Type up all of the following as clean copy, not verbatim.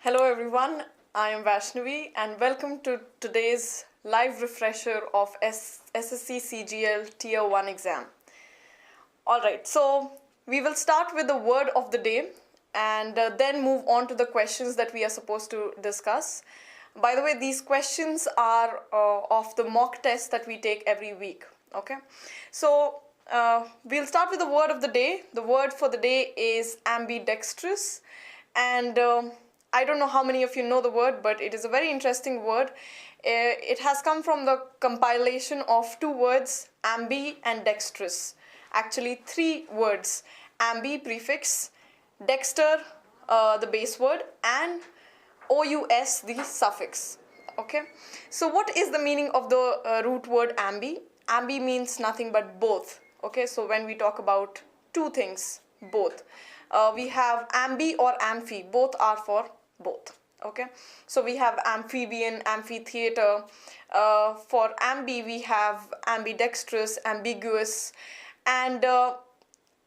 Hello everyone, I am Vaishnavi and welcome to today's live refresher of SSC CGL Tier 1 exam. Alright, so we will start with the word of the day and then move on to the questions that we are supposed to discuss. By the way, these questions are of the mock test that we take every week. Okay, so we'll start with the word of the day. The word for the day is ambidextrous, and I don't know how many of you know the word, but it is a very interesting word. It has come from the compilation of two words, ambi and dextrous. Actually, three words: ambi prefix, dexter the base word, and ous the suffix. Okay, so what is the meaning of the root word ambi? Ambi means nothing but both. Okay, so when we talk about two things, both, we have ambi or amphi. Both are for both. Okay, so we have amphibian, amphitheater. For ambi we have ambidextrous, ambiguous. And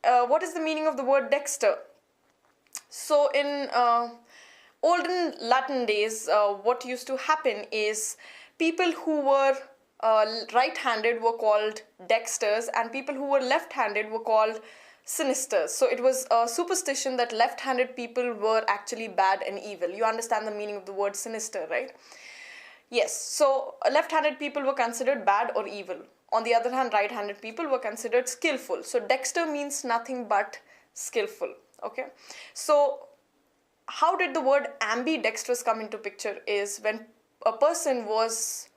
what is the meaning of the word dexter? So in olden Latin days, what used to happen is people who were right-handed were called dexters, and people who were left-handed were called sinisters. So it was a superstition that left-handed people were actually bad and evil. You understand the meaning of the word sinister, right? Yes, so left-handed people were considered bad or evil. On the other hand, right-handed people were considered skillful. So dexter means nothing but skillful. Okay, so how did the word ambidextrous come into picture is when a person was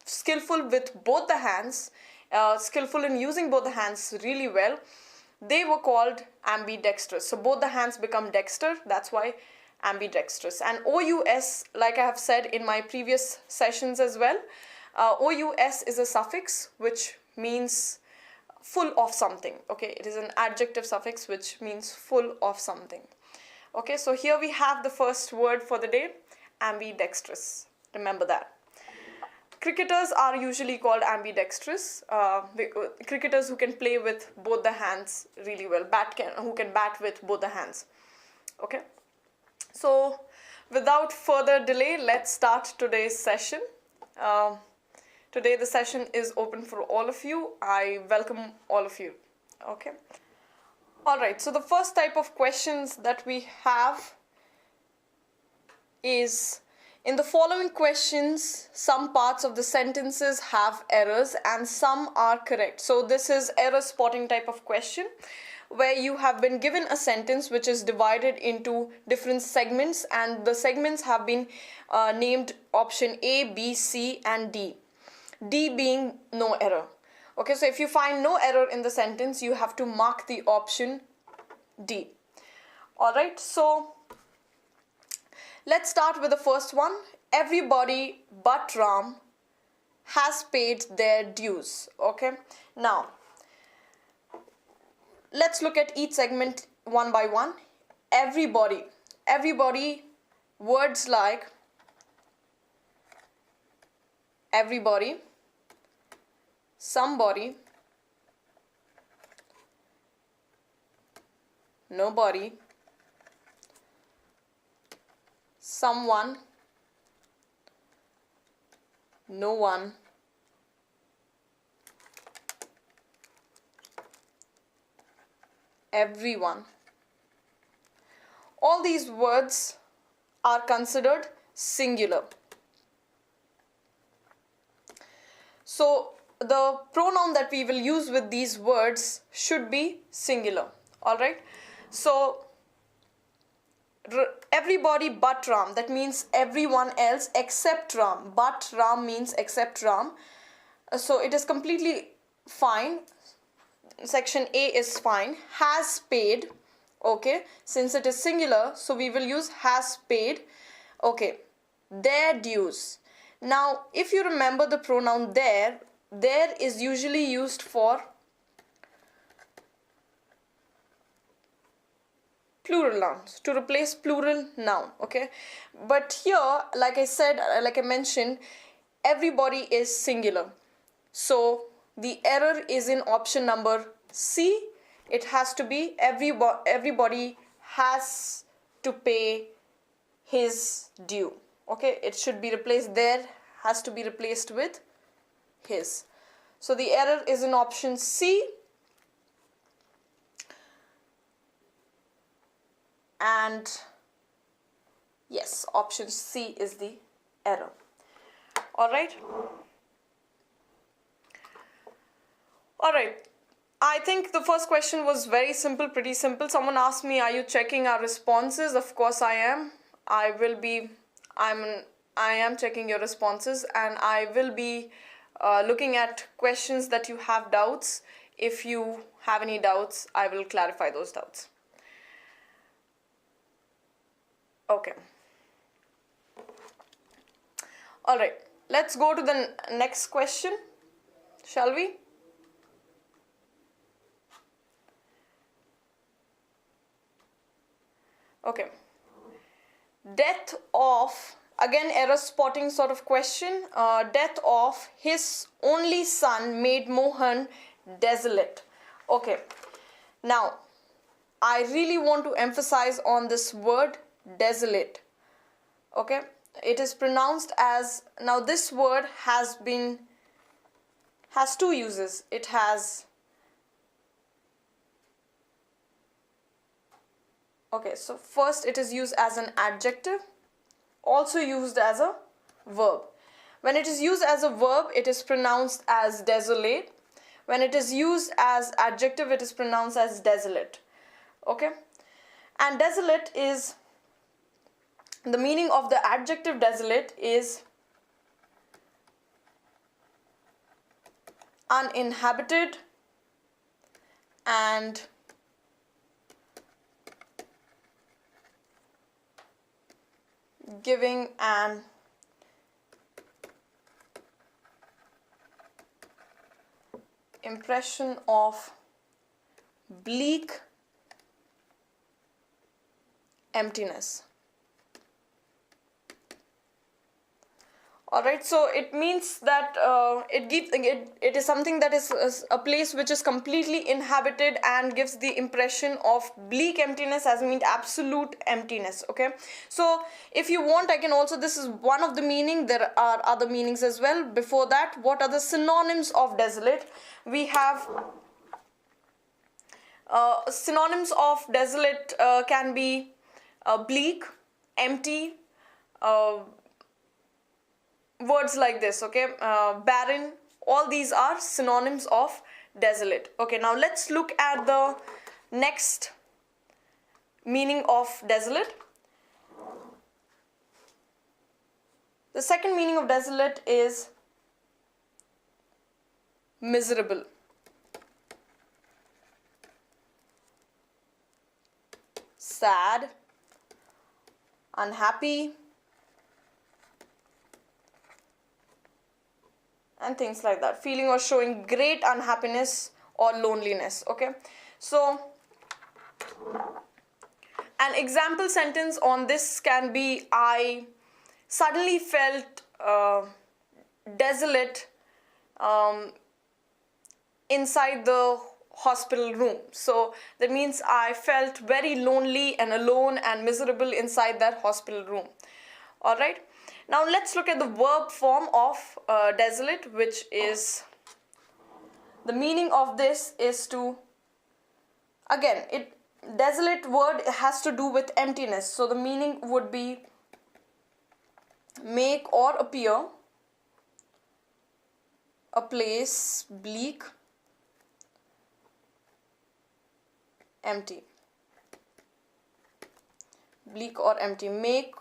skillful with both the hands, skillful in using both the hands really well, they were called ambidextrous. So both the hands become dexter, that's why ambidextrous. And OUS, like I have said in my previous sessions as well, OUS is a suffix which means full of something. Okay, it is an adjective suffix which means full of something. Okay, so here we have the first word for the day, ambidextrous. Remember that. Cricketers are usually called ambidextrous. Cricketers who can play with both the hands really well, who can bat with both the hands. Okay, so without further delay, let's start today's session. Today the session is open for all of you. I welcome all of you. Okay. Alright, so the first type of questions that we have is, in the following questions, some parts of the sentences have errors and some are correct. So this is error spotting type of question where you have been given a sentence which is divided into different segments, and the segments have been named option A, B, C and D. D being no error. Okay, so if you find no error in the sentence, you have to mark the option D. Alright, so let's start with the first one. Everybody but Ram has paid their dues. Okay, now let's look at each segment one by one. Everybody, words like everybody, somebody, nobody, someone, no one, everyone. All these words are considered singular. So the pronoun that we will use with these words should be singular. Alright, so everybody but Ram, that means everyone else except Ram. But Ram means except Ram. So it is completely fine. Section A is fine. Has paid. Okay, since it is singular, so we will use has paid. Okay, their dues. Now if you remember the pronoun there is usually used for plural nouns, to replace plural noun. Okay, but here, like I said, like I mentioned, everybody is singular, so the error is in option number C. It has to be everybody has to pay his due. Okay, it should be replaced, there has to be replaced with his. So the error is in option C, and yes, option C is the error. All right. All right. I think the first question was very simple, pretty simple. Someone asked me, are you checking our responses? Of course I am. I am checking your responses, and I will be looking at questions that you have doubts. If you have any doubts, I will clarify those doubts. Okay. All right. Let's go to the next question, shall we? Okay. Death of, again error spotting sort of question, death of his only son made Mohan desolate. Okay. Now, I really want to emphasize on this word desolate. Okay. It is pronounced as, now this word has two uses. It has, okay, so first it is used as an adjective, also used as a verb. When it is used as a verb, it is pronounced as desolate. When it is used as adjective, it is pronounced as desolate. Okay? And desolate is, the meaning of the adjective desolate is uninhabited and giving an impression of bleak emptiness. All right, so it means that it is something that is a place which is completely inhabited and gives the impression of bleak emptiness, as means absolute emptiness. Okay, so if you want, I can also, this is one of the meaning. There are other meanings as well. Before that, what are the synonyms of desolate? We have synonyms of desolate can be bleak, empty, words like this, okay, barren, all these are synonyms of desolate. Okay, now let's look at the next meaning of desolate. The second meaning of desolate is miserable. Sad, unhappy, and things like that. Feeling or showing great unhappiness or loneliness. Okay, so an example sentence on this can be, I suddenly felt desolate inside the hospital room. So that means I felt very lonely and alone and miserable inside that hospital room. All right. Now let's look at the verb form of desolate, which is, the meaning of this is to, again, desolate word has to do with emptiness. So the meaning would be make or appear a place bleak, empty. Bleak or empty. Make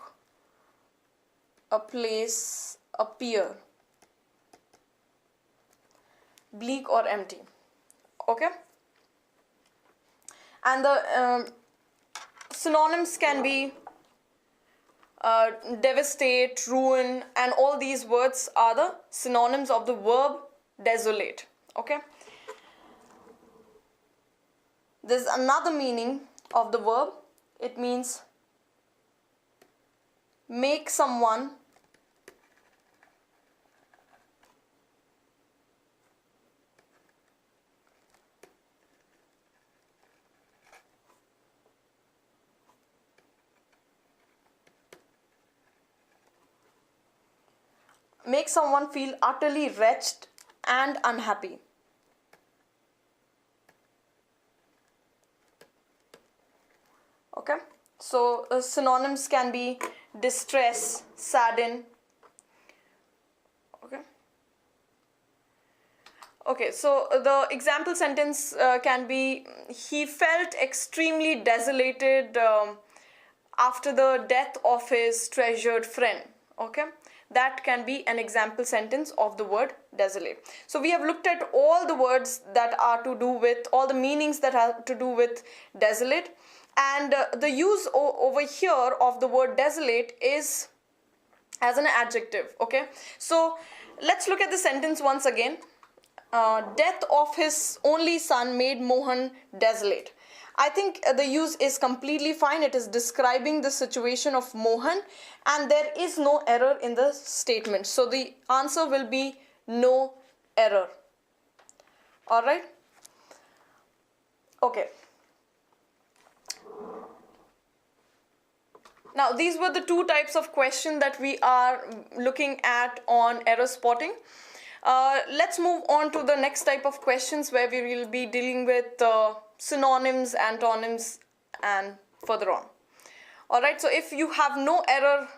a place appear bleak or empty. Okay, and the synonyms can be devastate, ruin, and all these words are the synonyms of the verb desolate. Okay, there's another meaning of the verb. It means make someone make someone feel utterly wretched and unhappy. Okay, so synonyms can be distress, sadden. Okay, so the example sentence can be, he felt extremely desolated after the death of his treasured friend. Okay, that can be an example sentence of the word desolate. So we have looked at all the words that are to do with, all the meanings that have to do with desolate, and the use over here of the word desolate is as an adjective. Okay, so let's look at the sentence once again. Death of his only son made Mohan desolate. I think the use is completely fine. It is describing the situation of Mohan and there is no error in the statement. So the answer will be no error. Alright? Okay. Now these were the two types of question that we are looking at on error spotting. Let's move on to the next type of questions where we will be dealing with synonyms, antonyms and further on. Alright, so if you have no error,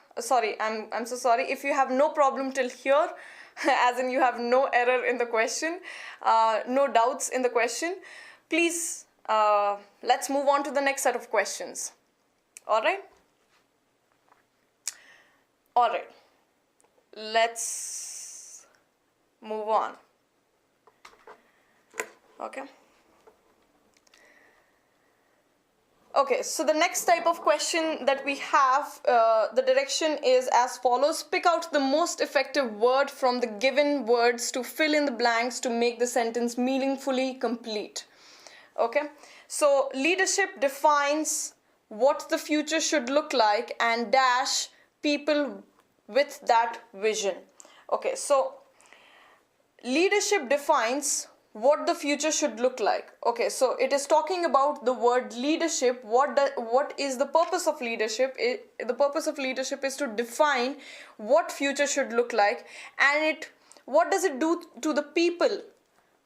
I'm so sorry, if you have no problem till here, as in you have no error in the question, no doubts in the question, please let's move on to the next set of questions. Alright? Alright, let's move on. Okay. Okay, so the next type of question that we have, the direction is as follows. Pick out the most effective word from the given words to fill in the blanks to make the sentence meaningfully complete. Okay, so leadership defines what the future should look like and dash people with that vision. Okay, so leadership defines what the future should look like. Okay, so it is talking about the word leadership. What is the purpose of leadership? The purpose of leadership is to define what future should look like, and what does it do to the people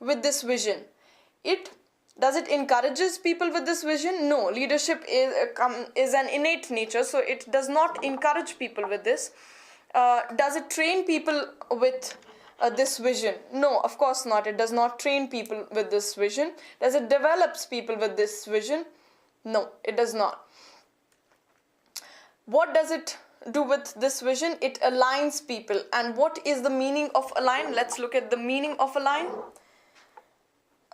with this vision? Does it encourages people with this vision? No, leadership is an innate nature, so it does not encourage people with this. Does it train people with this vision? No, of course not. It does not train people with this vision. Does it develops people with this vision? No, it does not. What does it do with this vision? It aligns people. And what is the meaning of align? Let's look at the meaning of align.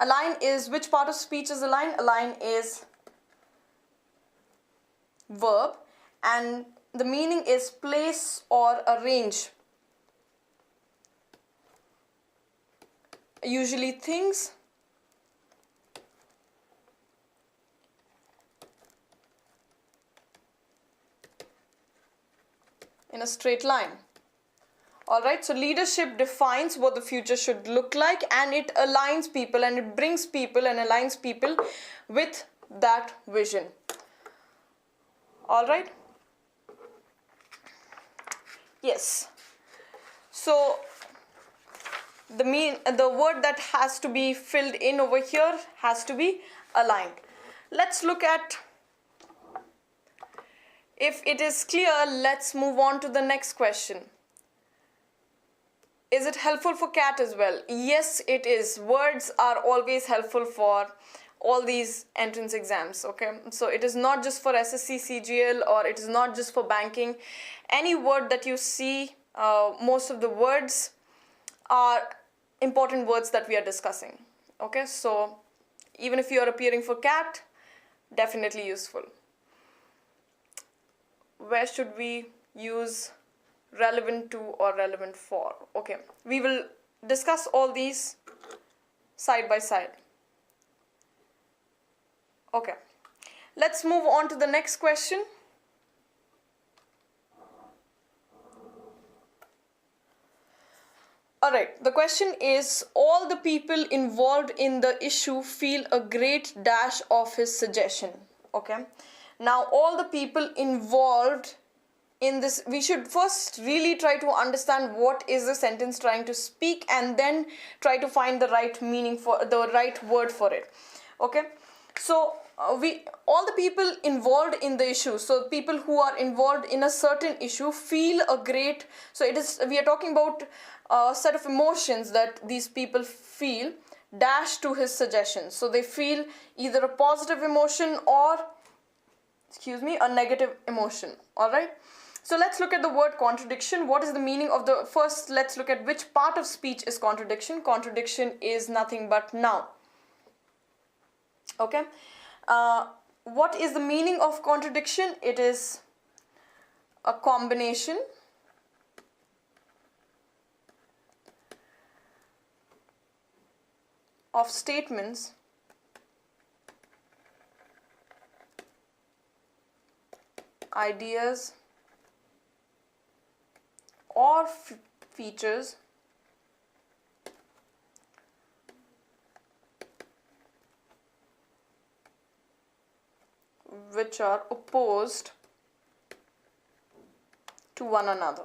Align is, which part of speech is align? Align is verb, and the meaning is place or arrange. Usually things in a straight line. Alright, so leadership defines what the future should look like, and it aligns people and it brings people and aligns people with that vision. Alright? Yes. So the word that has to be filled in over here has to be aligned. Let's look at, if it is clear, let's move on to the next question. Is it helpful for CAT as well? Yes, it is. Words are always helpful for all these entrance exams, okay? So it is not just for SSC CGL, or it is not just for banking. Any word that you see, most of the words are important words that we are discussing, okay? So even if you are appearing for CAT, definitely useful. Where should we use relevant to or relevant for? Okay, we will discuss all these side by side. Okay, let's move on to the next question. Alright, the question is, all the people involved in the issue feel a great dash of his suggestion. Okay, now all the people involved in this, we should first really try to understand what is the sentence trying to speak, and then try to find the right meaning for the right word for it. Okay, so all the people involved in the issue, so people who are involved in a certain issue feel a great, so we are talking about a set of emotions that these people feel dash to his suggestions. So they feel either a positive emotion or, a negative emotion. All right, so let's look at the word contradiction. What is the meaning of the, first let's look at which part of speech is contradiction. Contradiction is nothing but noun. Okay, what is the meaning of contradiction? It is a combination of statements ideas or features which are opposed to one another.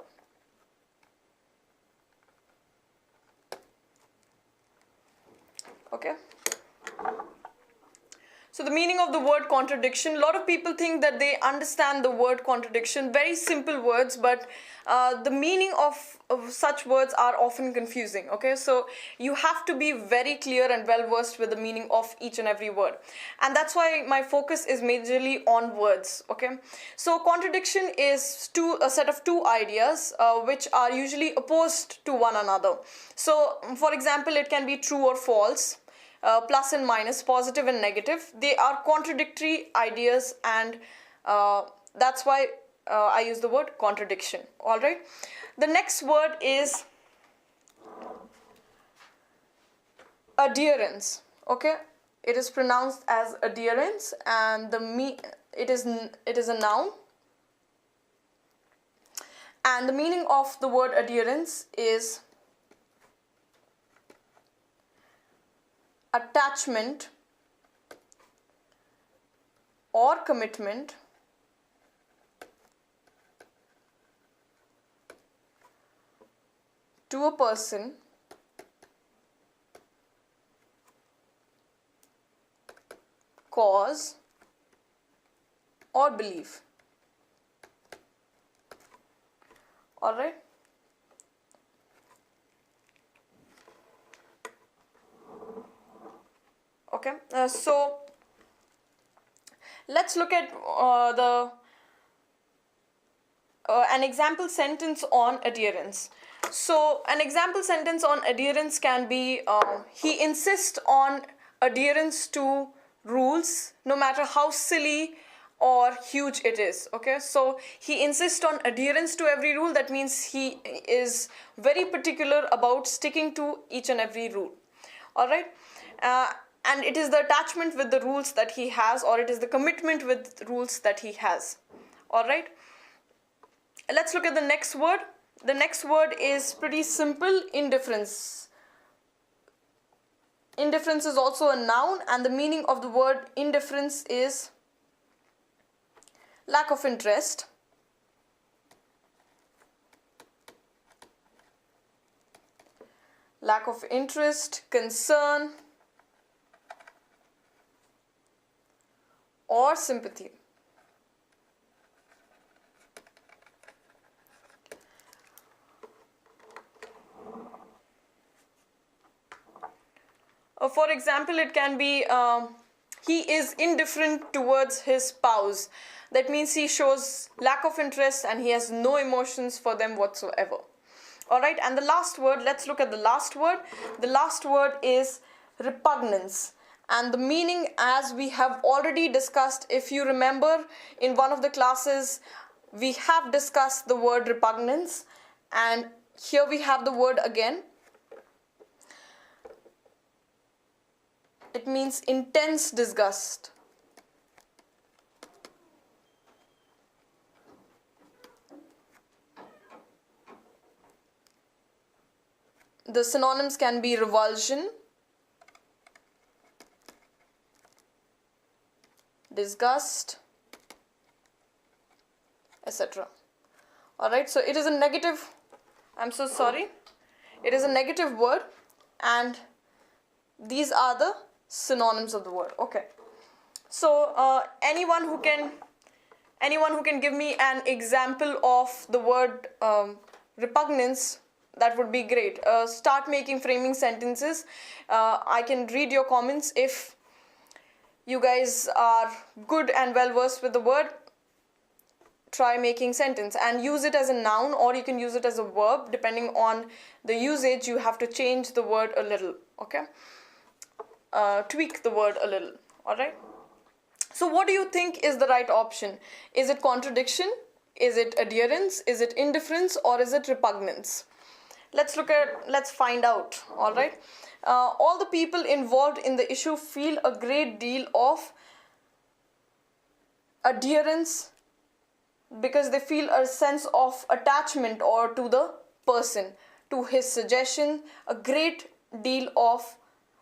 Okay, so the meaning of the word contradiction, a lot of people think that they understand the word contradiction, very simple words, but the meaning of such words are often confusing. Okay, so you have to be very clear and well versed with the meaning of each and every word, and that's why my focus is majorly on words. Okay, so contradiction is a set of two ideas which are usually opposed to one another. So for example, it can be true or false, plus and minus, positive and negative. They are contradictory ideas, and that's why I use the word contradiction. All right, the next word is adherence. Okay, it is pronounced as adherence, and it is a noun, and the meaning of the word adherence is attachment or commitment to a person cause or belief. All right, okay, so let's look at an example sentence on adherence. So an example sentence on adherence can be, he insists on adherence to rules no matter how silly or huge it is. Okay, so he insists on adherence to every rule. That means he is very particular about sticking to each and every rule. All right, and it is the attachment with the rules that he has, or it is the commitment with rules that he has. All right, let's look at the next word. The next word is pretty simple, indifference. Indifference is also a noun, and the meaning of the word indifference is lack of interest, concern, or sympathy. For example, it can be he is indifferent towards his spouse. That means he shows lack of interest and he has no emotions for them whatsoever. All right, and the last word, let's look at the last word. The last word is repugnance. And the meaning, as we have already discussed, if you remember in one of the classes, we have discussed the word repugnance, and here we have the word again. It means intense disgust. The synonyms can be revulsion, disgust, etc. Alright, so it is a negative, I'm so sorry. It is a negative word, and these are the synonyms of the word. Okay. So anyone who can give me an example of the word repugnance, that would be great. Start making framing sentences. I can read your comments. If you guys are good and well versed with the word, try making sentence and use it as a noun, or you can use it as a verb. Depending on the usage, you have to change the word a little. Okay, tweak the word a little. All right. So what do you think is the right option? Is it contradiction? Is it adherence? Is it indifference? Or is it repugnance? Let's find out. All right. All the people involved in the issue feel a great deal of adherence because they feel a sense of attachment or to the person, to his suggestion, a great deal of,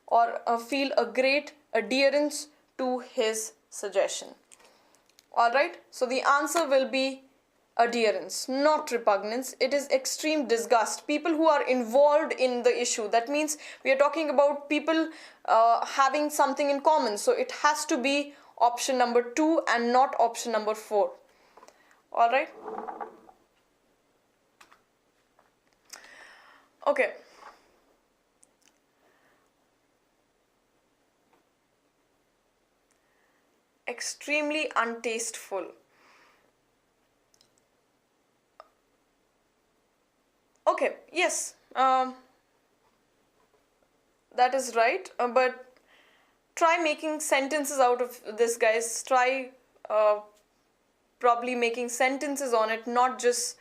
or feel a great adherence to his suggestion. All right. So the answer will be adherence, not repugnance. It is extreme disgust. People who are involved in the issue. That means we are talking about people having something in common. So it has to be option number 2 and not option number 4. All right. Okay. Extremely untasteful. Okay, yes, that is right, but try making sentences out of this, guys. Try probably making sentences on it, not just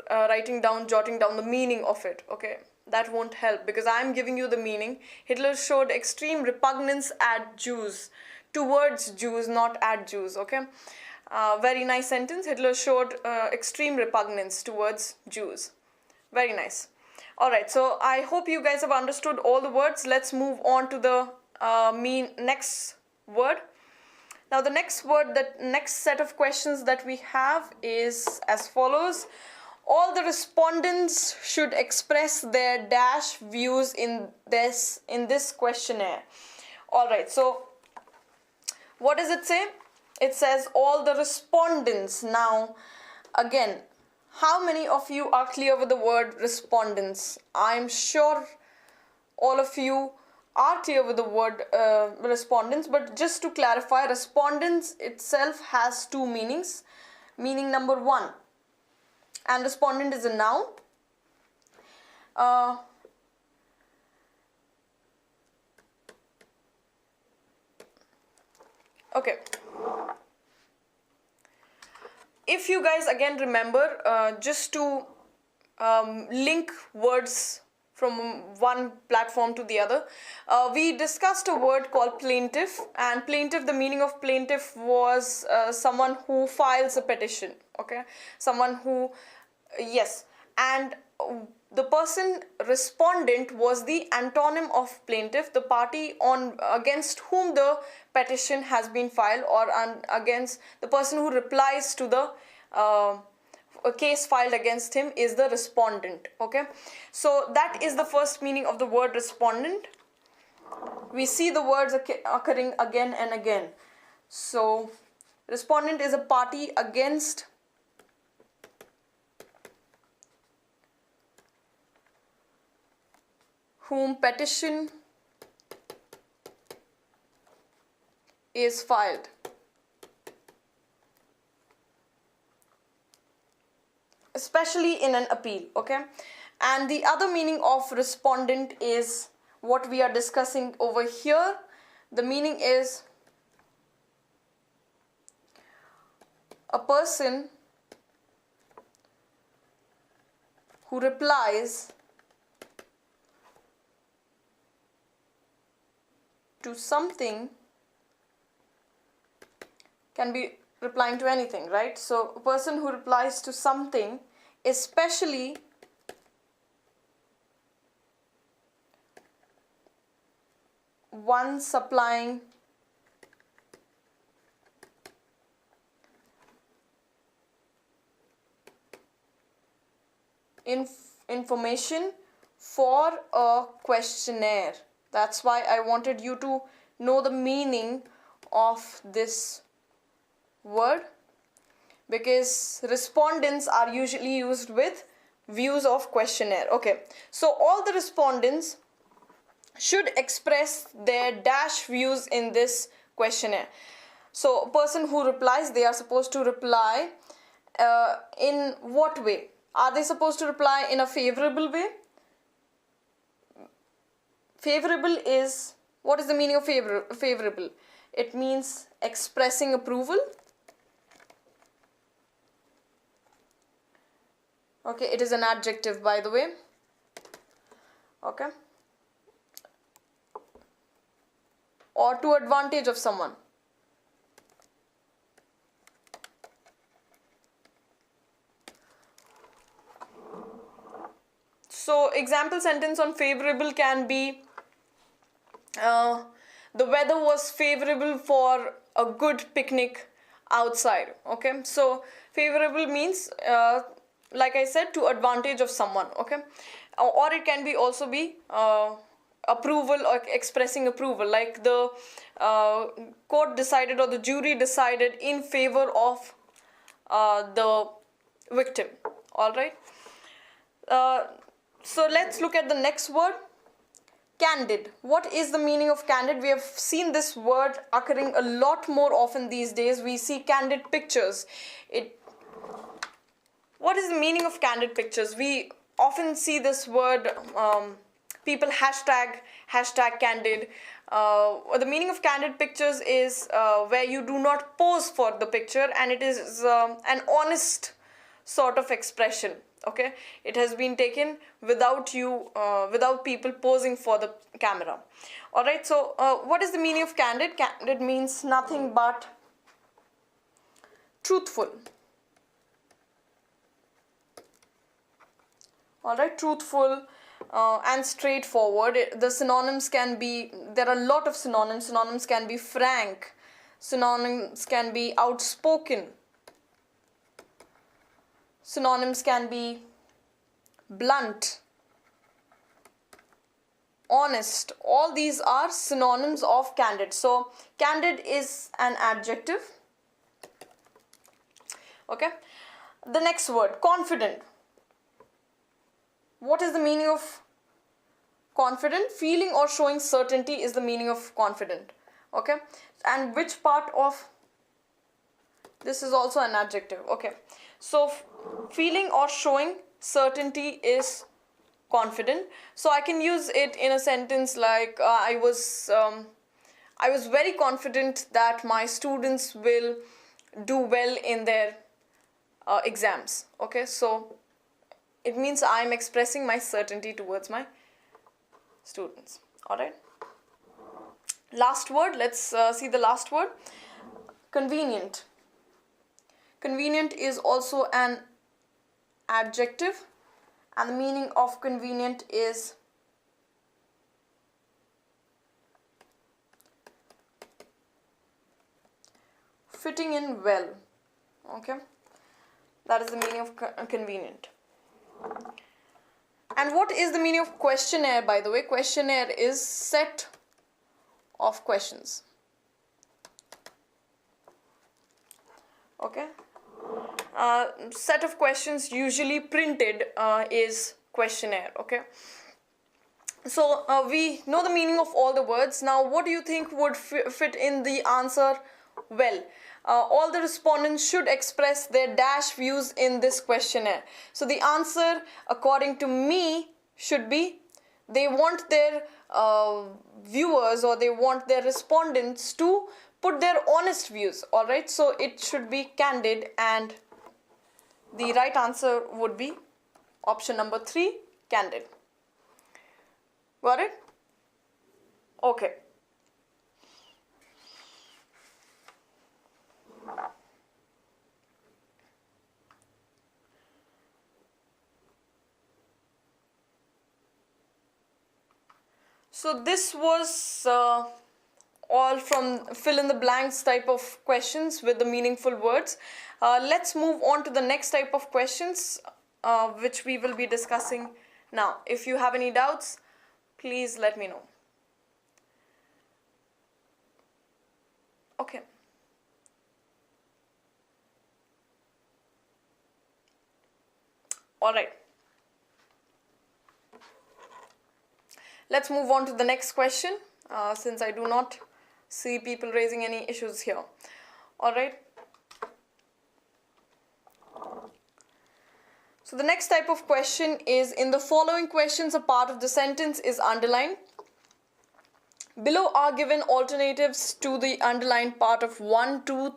jotting down the meaning of it. Okay, that won't help because I'm giving you the meaning. Hitler showed extreme repugnance at Jews, towards Jews, not at Jews. Okay, very nice sentence. Hitler showed extreme repugnance towards Jews. Very nice. All right, so I hope you guys have understood all the words. Let's move on to the next word. Now the next set of questions that we have is as follows. All the respondents should express their dash views in this questionnaire. All right, so what does it say? It says all the respondents. Now again, how many of you are clear with the word respondents? I'm sure all of you are clear with the word respondents, but just to clarify, respondents itself has 2 meanings. Meaning number 1, and respondent is a noun. Okay. If you guys again remember, just to link words from one platform to the other, we discussed a word called plaintiff, and plaintiff, the meaning of plaintiff was someone who files a petition. Okay, someone who, yes, and the person respondent was the antonym of plaintiff, the party against whom the petition has been filed, or against the person who replies to the a case filed against him is the respondent. Okay, so that is the first meaning of the word respondent. We see the words occurring again and again. So respondent is a party against whom petition is filed. Especially in an appeal. Okay, and the other meaning of respondent is what we are discussing over here. The meaning is a person who replies to something, can be replying to anything, right? So a person who replies to something, especially one supplying information for a questionnaire. That's why I wanted you to know the meaning of this word, because respondents are usually used with views of questionnaire. Okay, so all the respondents should express their dash views in this questionnaire. So a person who replies, they are supposed to reply in what way? Are they supposed to reply in a favorable way? Favorable is, what is the meaning of favorable? It means expressing approval. Okay, it is an adjective, by the way. Okay. Or to advantage of someone. So example sentence on favorable can be, the weather was favorable for a good picnic outside. Okay, so favorable means, like I said, to advantage of someone. Okay, or it can be also be approval or expressing approval, like the court decided or the jury decided in favor of the victim. All right. So let's look at the next word, candid. What is the meaning of candid? We have seen this word occurring a lot more often these days. We see candid pictures. What is the meaning of candid pictures? We often see this word, people hashtag candid. The meaning of candid pictures is where you do not pose for the picture, and it is an honest sort of expression. Okay, it has been taken without people posing for the camera. All right, so what is the meaning of candid? Candid means nothing but truthful. All right, truthful and straightforward. The synonyms can be, there are a lot of synonyms. Synonyms can be frank. Synonyms can be outspoken. Synonyms can be blunt, honest. All these are synonyms of candid. So candid is an adjective. Okay. The next word, confident. What is the meaning of confident? Feeling or showing certainty is the meaning of confident. Okay. And which part of this is also an adjective? Okay. So feeling or showing certainty is confident. So I can use it in a sentence like I was very confident that my students will do well in their exams. Okay, so it means I'm expressing my certainty towards my students. All right. Last word. Let's see the last word. Convenient. Convenient is also an adjective, and the meaning of convenient is fitting in well. Okay, that is the meaning of convenient. And what is the meaning of questionnaire, by the way? Questionnaire is set of questions. Okay. Set of questions usually printed is questionnaire. Okay, so we know the meaning of all the words. Now what do you think would fit in the answer well? All the respondents should express their dash views in this questionnaire. So the answer according to me should be, they want their viewers, or they want their respondents to put their honest views. All right, so it should be candid, and the right answer would be option number 3, candid. Got it? Okay. So this was all from fill in the blanks type of questions with the meaningful words. Let's move on to the next type of questions. which we will be discussing now. If you have any doubts, please let me know. Okay. All right. Let's move on to the next question, since I do not see people raising any issues here. All right. So the next type of question is, in the following questions, a part of the sentence is underlined. Below are given alternatives to the underlined part of 1, 2,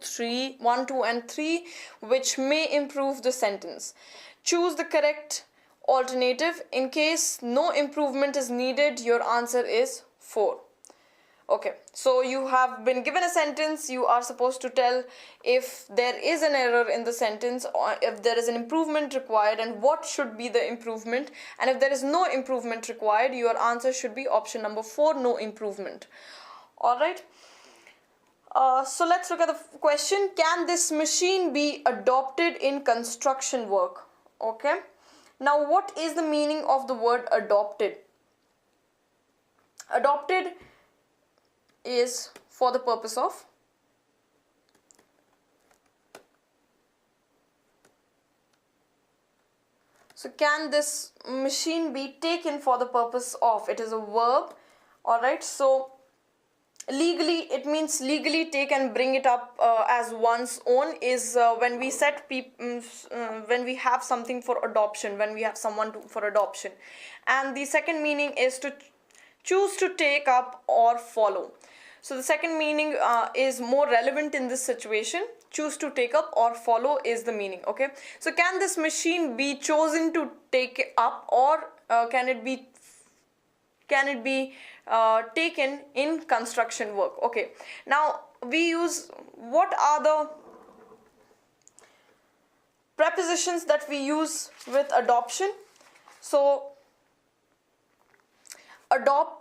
and 3, which may improve the sentence. Choose the correct alternative. In case no improvement is needed, your answer is 4. Okay, so you have been given a sentence. You are supposed to tell if there is an error in the sentence or if there is an improvement required and what should be the improvement. And if there is no improvement required, your answer should be option number 4, no improvement. All right. So let's look at the question. Can this machine be adopted in construction work? Okay. Now, what is the meaning of the word adopted? Adopted is for the purpose of. So can this machine be taken for the purpose of? It is a verb. All right. So legally, it means legally take and bring it up as one's own is when we set when we have something for adoption, when we have someone for adoption. And the second meaning is to choose to take up or follow. So the second meaning is more relevant in this situation. Choose to take up or follow is the meaning. Okay. So can this machine be chosen to take up, or can it be taken in construction work? Okay. Now we use, what are the prepositions that we use with adoption? So adopt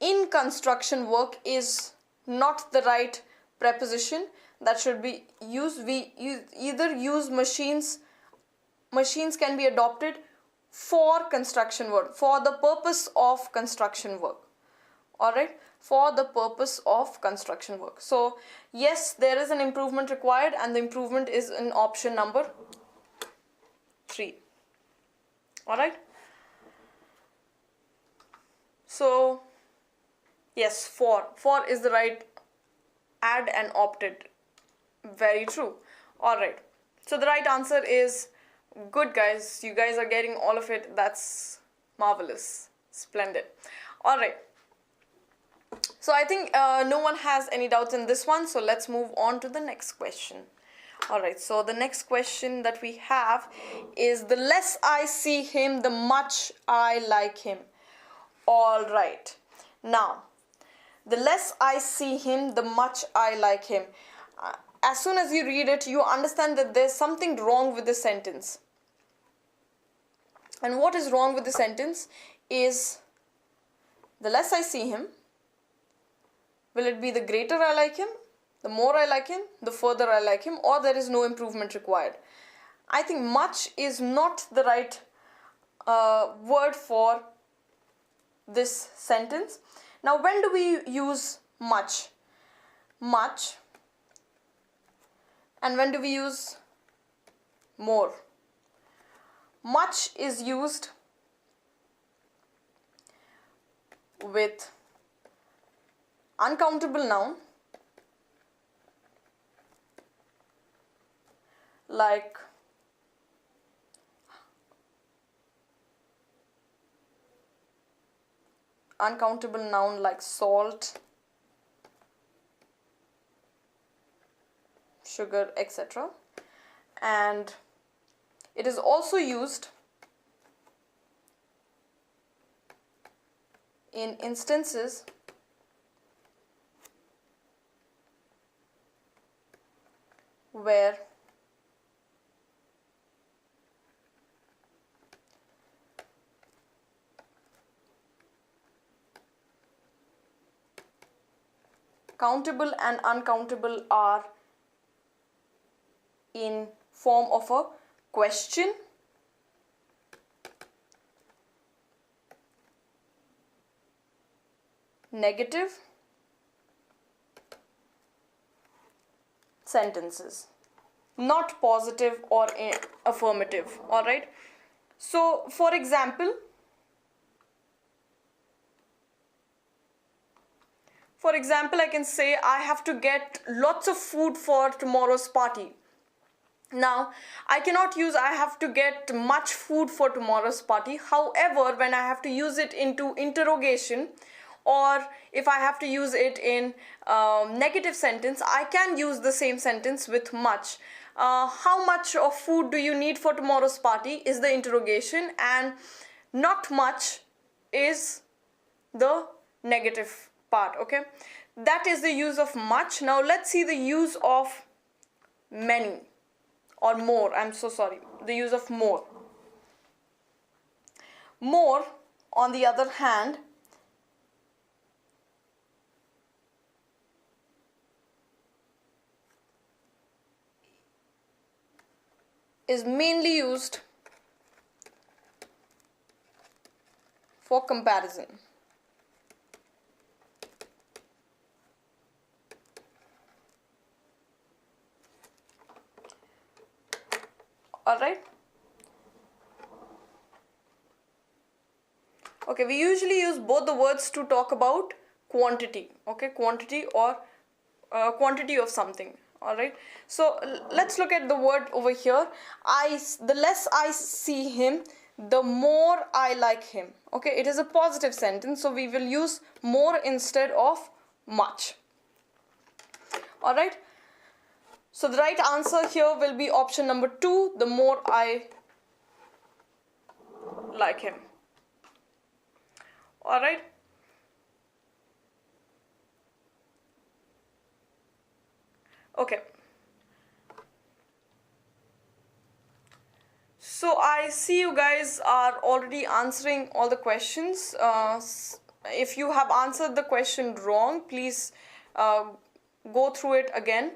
in construction work is not the right preposition that should be used. We either use machines can be adopted for construction work, for the purpose of construction work. All right, for the purpose of construction work. So yes, there is an improvement required, and the improvement is in option number 3. All right. So yes, 4 is the right. Add and opted. Very true. All right. So the right answer is good, guys. You guys are getting all of it. That's marvelous. Splendid. All right. So I think no one has any doubts in this one. So let's move on to the next question. All right. So the next question that we have is, the less I see him, the much I like him. All right. Now, the less I see him, the much I like him. As soon as you read it, you understand that there's something wrong with the sentence. And what is wrong with the sentence is, the less I see him, will it be the greater I like him, the more I like him, the further I like him, or there is no improvement required? I think much is not the right word for this sentence. Now, when do we use much? Much. And when do we use more? Much is used with uncountable noun like salt, sugar, etc. And it is also used in instances where countable and uncountable are in form of a question negative sentences, not positive or affirmative. All right. So, for example, I can say I have to get lots of food for tomorrow's party. Now, I cannot use I have to get much food for tomorrow's party. However, when I have to use it into interrogation, or if I have to use it in negative sentence, I can use the same sentence with much. How much of food do you need for tomorrow's party is the interrogation, and not much is the negative part. Okay, that is the use of much. Now let's see the use of many or more. I'm so sorry, the use of more. More, on the other hand, is mainly used for comparison. All right. Okay, we usually use both the words to talk about quantity. Okay, quantity or quantity of something. All right. So let's look at the word over here. The less I see him, the more I like him. Okay, it is a positive sentence, so we will use more instead of much. All right. So the right answer here will be option number 2, the more I like him. All right. Okay. So I see you guys are already answering all the questions. If you have answered the question wrong, please go through it again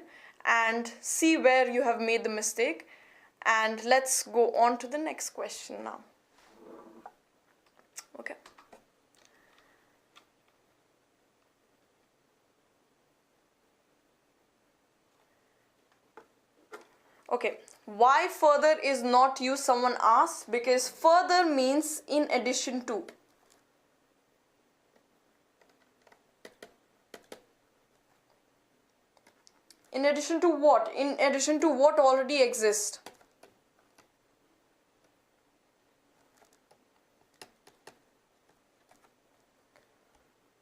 and see where you have made the mistake. And let's go on to the next question now. Okay. Okay, why further is not used, someone asks, because further means in addition to. In addition to what? In addition to what already exists.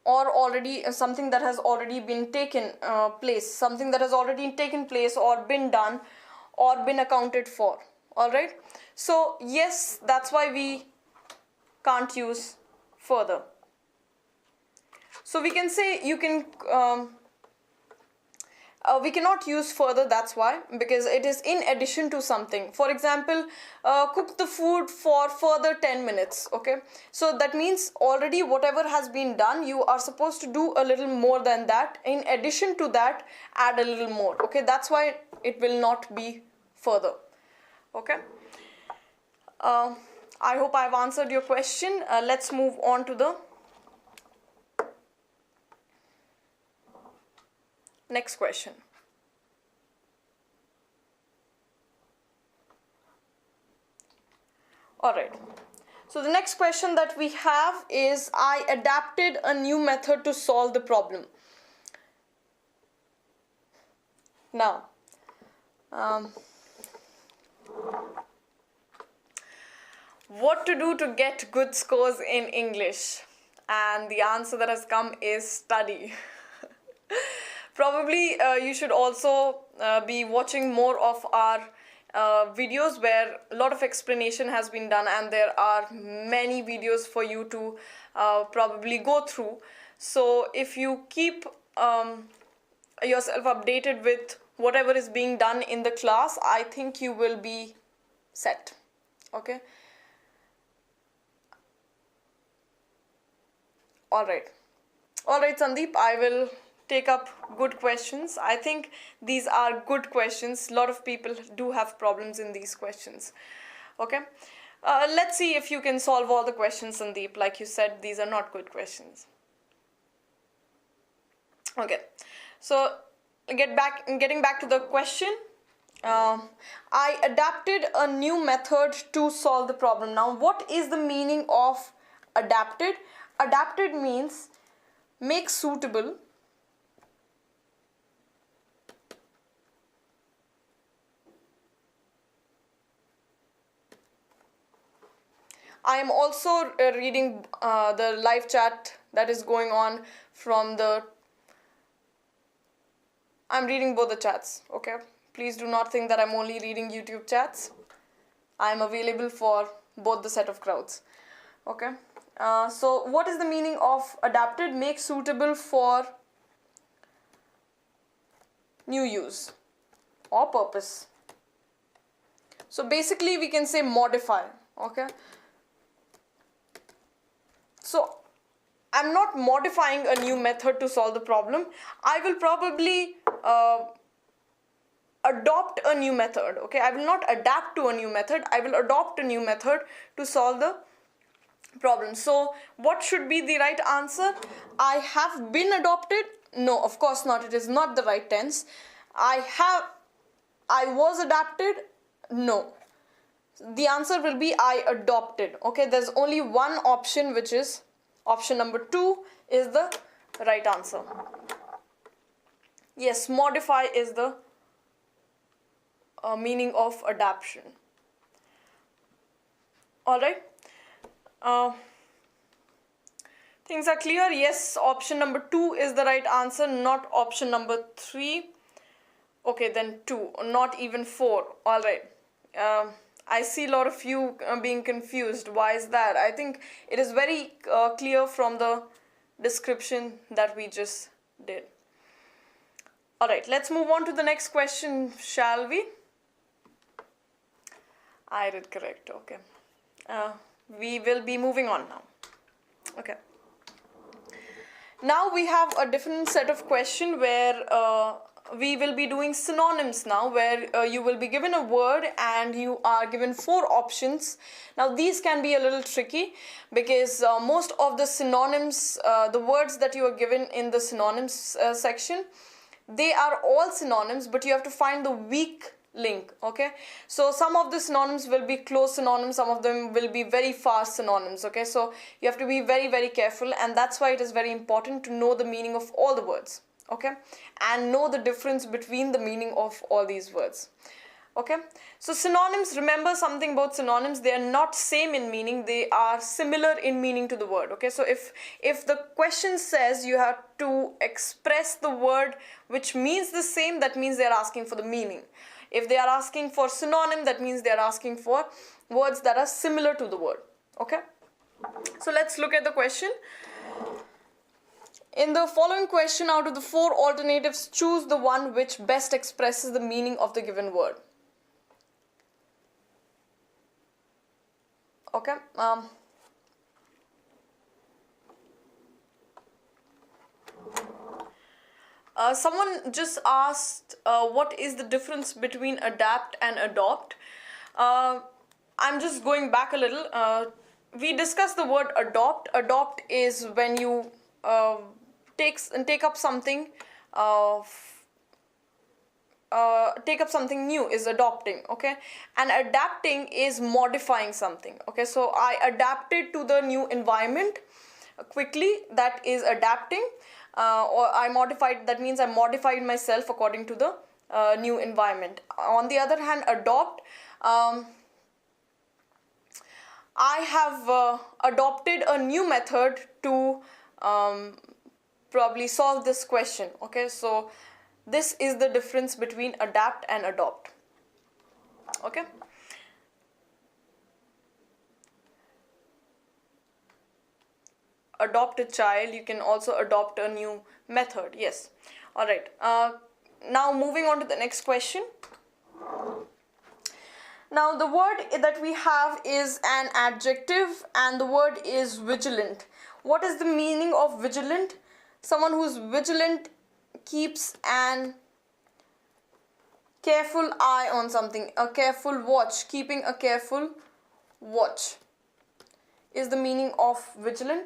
Or already something that has already been taken place, something that has already taken place or been done or been accounted for. All right. So yes, that's why we can't use further. So we can say you can. We cannot use further, that's why, because it is in addition to something. For example, cook the food for further 10 minutes, okay? So that means already whatever has been done, you are supposed to do a little more than that. In addition to that, add a little more, okay? That's why it will not be further, okay? I hope I've answered your question. Let's move on to the next question. All right. So the next question that we have is, I adapted a new method to solve the problem. Now, what to do to get good scores in English? And the answer that has come is study. Probably you should also be watching more of our videos where a lot of explanation has been done, and there are many videos for you to probably go through. So if you keep yourself updated with whatever is being done in the class, I think you will be set. Okay. All right, Sandeep, I will take up good questions. I think these are good questions. A lot of people do have problems in these questions. Okay, let's see if you can solve all the questions, Sandeep. Like you said, these are not good questions. Okay, so getting back to the question. I adapted a new method to solve the problem. Now, what is the meaning of adapted? Adapted means make suitable, I am also reading the live chat that is going on from the. I'm reading both the chats, okay? Please do not think that I'm only reading YouTube chats. I'm available for both the set of crowds, okay? So, what is the meaning of adapted? Make suitable for new use or purpose. So, basically, we can say modify, okay? So, I'm not modifying a new method to solve the problem. I will probably adopt a new method, okay? I will not adapt to a new method. I will adopt a new method to solve the problem. So, what should be the right answer? I have been adopted? No, of course not. It is not the right tense. I was adapted? No. The answer will be I adopted, okay? There's only one option, which is option number 2 is the right answer. Yes, modify is the meaning of adaptation. Alright. Things are clear? Yes, option number 2 is the right answer, not option number 3. Okay, then 2, not even 4. Alright. I see a lot of you being confused. Why is that? I think it is very clear from the description that we just did. Alright, let's move on to the next question, shall we? I did correct, okay. We will be moving on now. Okay. Now we have a different set of question where we will be doing synonyms now, where you will be given a word and you are given 4 options. Now these can be a little tricky because most of the synonyms, the words that you are given in the synonyms section, they are all synonyms, but you have to find the weak link, okay? So some of the synonyms will be close synonyms, some of them will be very fast synonyms, okay? So you have to be very, very careful, and that's why it is very important to know the meaning of all the words, okay? And know the difference between the meaning of all these words, okay? So synonyms, remember something about synonyms, they are not same in meaning, they are similar in meaning to the word, okay? So if the question says you have to express the word which means the same, that means they are asking for the meaning. If they are asking for synonym, that means they are asking for words that are similar to the word, okay? So let's look at the question. In the following question, out of the 4 alternatives, choose the one which best expresses the meaning of the given word. Okay. Someone just asked what is the difference between adapt and adopt. I'm just going back a little. We discussed the word adopt. Adopt is when you take up something new is adopting, okay? And adapting is modifying something, okay? So I adapted to the new environment quickly, that is adapting. Or I modified, that means I modified myself according to the new environment. On the other hand, adopt, I have adopted a new method to probably solve this question, okay? So this is the difference between adapt and adopt, okay? Adopt a child, you can also adopt a new method, yes. All right, now moving on to the next question. Now the word that we have is an adjective and the word is vigilant. What is the meaning of vigilant? Someone who's vigilant keeps an careful eye on something, a careful watch, keeping a careful watch is the meaning of vigilant.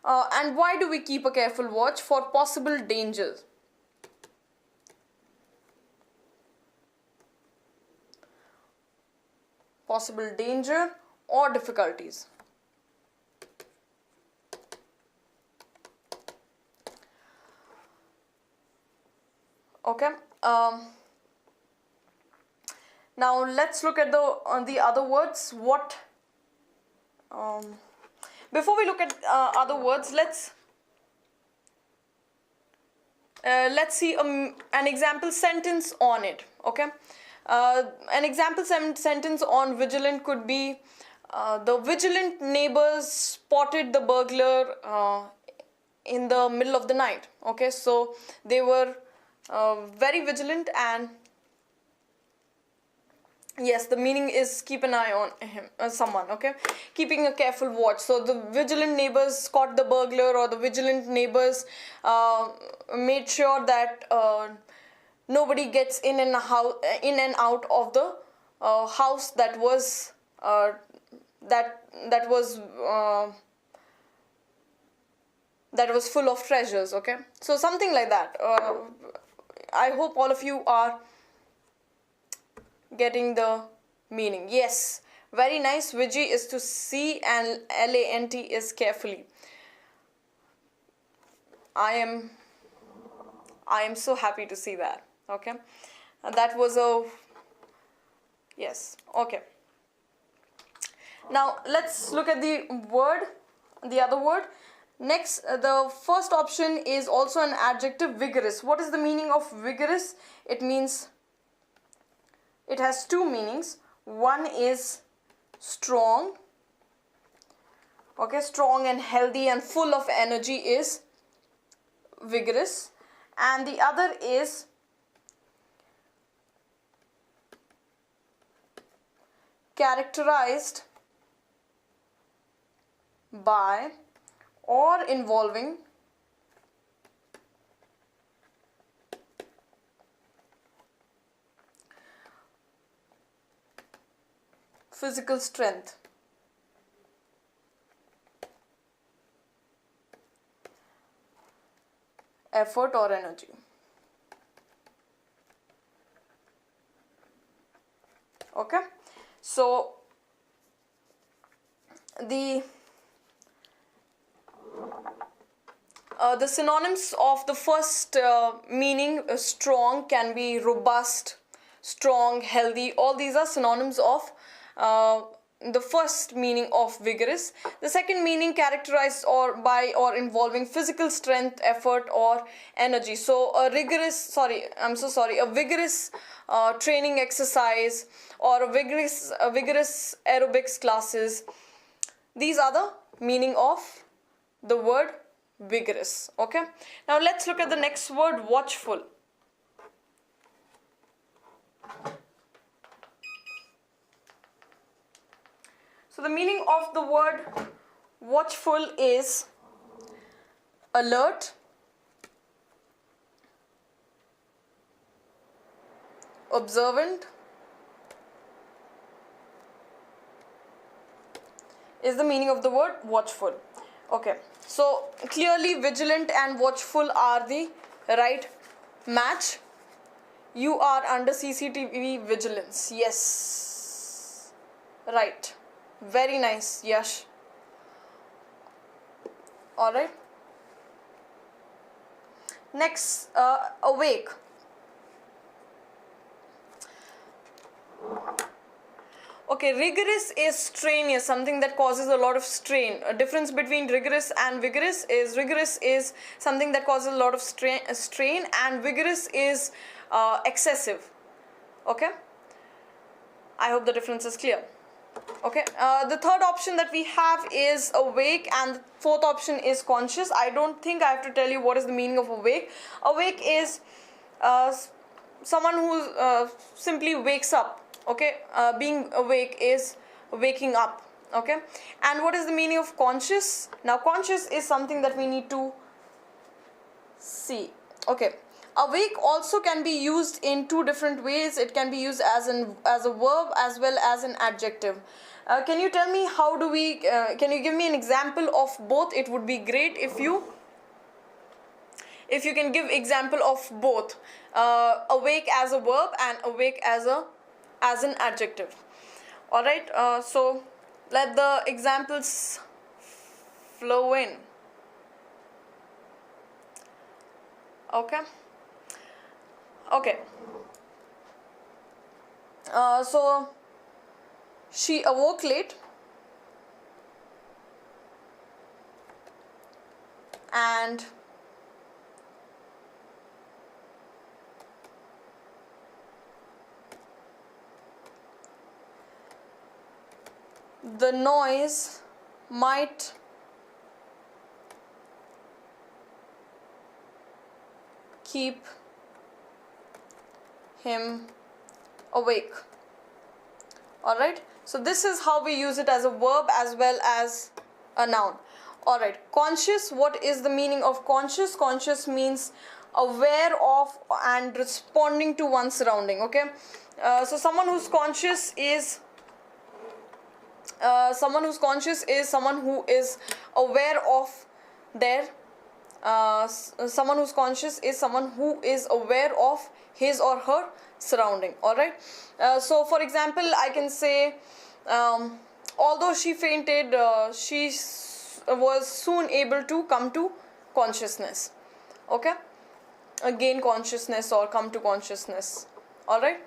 And why do we keep a careful watch? For possible dangers, possible danger or difficulties. Okay. Now let's look at the other words. Before we look at other words, let's see an example sentence on it. Okay. An example sentence on vigilant could be, the vigilant neighbors spotted the burglar in the middle of the night. Okay, so they were very vigilant, and yes, the meaning is keep an eye on him, someone. Okay, keeping a careful watch. So the vigilant neighbors caught the burglar, or the vigilant neighbors made sure that nobody gets in and out of the house that was full of treasures. Okay, so something like that. I hope all of you are getting the meaning. Yes, very nice. Vigi is to see, and lant is carefully. I am so happy to see that. Okay, and that was a yes. Okay, now let's look at the other word. Next, the first option is also an adjective, vigorous. What is the meaning of vigorous? It means, it has two meanings. One is strong. Okay, strong and healthy and full of energy is vigorous. And the other is characterized by or involving physical strength, effort or energy. Okay, so the synonyms of the first meaning, strong, can be robust, strong, healthy. All these are synonyms of the first meaning of vigorous. The second meaning, characterized by or involving physical strength, effort or energy. So a vigorous training exercise, or a vigorous aerobics classes. These are the meaning of the word vigorous. Okay, now let's look at the next word, watchful. So the meaning of the word watchful is alert, observant, is the meaning of the word watchful. Okay, so clearly vigilant and watchful are the right match. You are under CCTV vigilance. Yes, right. Very nice, Yash. All right. Next, awake. Okay, rigorous is strenuous, something that causes a lot of strain. A difference between rigorous and vigorous is something that causes a lot of strain, and vigorous is excessive. Okay, I hope the difference is clear. Okay, the third option that we have is awake, and the fourth option is conscious. I don't think I have to tell you what is the meaning of awake. Awake is someone who simply wakes up. Okay, being awake is waking up. Okay, and what is the meaning of conscious? Now conscious is something that we need to see. Okay, awake also can be used in two different ways. It can be used as a verb as well as an adjective. Can you tell me how do we can you give me an example of both? It would be great if you can give example of both, awake as a verb and awake as an adjective. All right, so let the examples flow in. Okay. So she awoke late and the noise might keep him awake. Alright, so this is how we use it as a verb as well as a noun. Alright, conscious, what is the meaning of conscious? Conscious means aware of and responding to one's surrounding. Okay, so someone who's conscious is someone who is aware of their someone who's conscious is someone who is aware of his or her surrounding. All right, so for example, I can say although she fainted, she was soon able to come to consciousness. Okay, gain consciousness or come to consciousness. All right,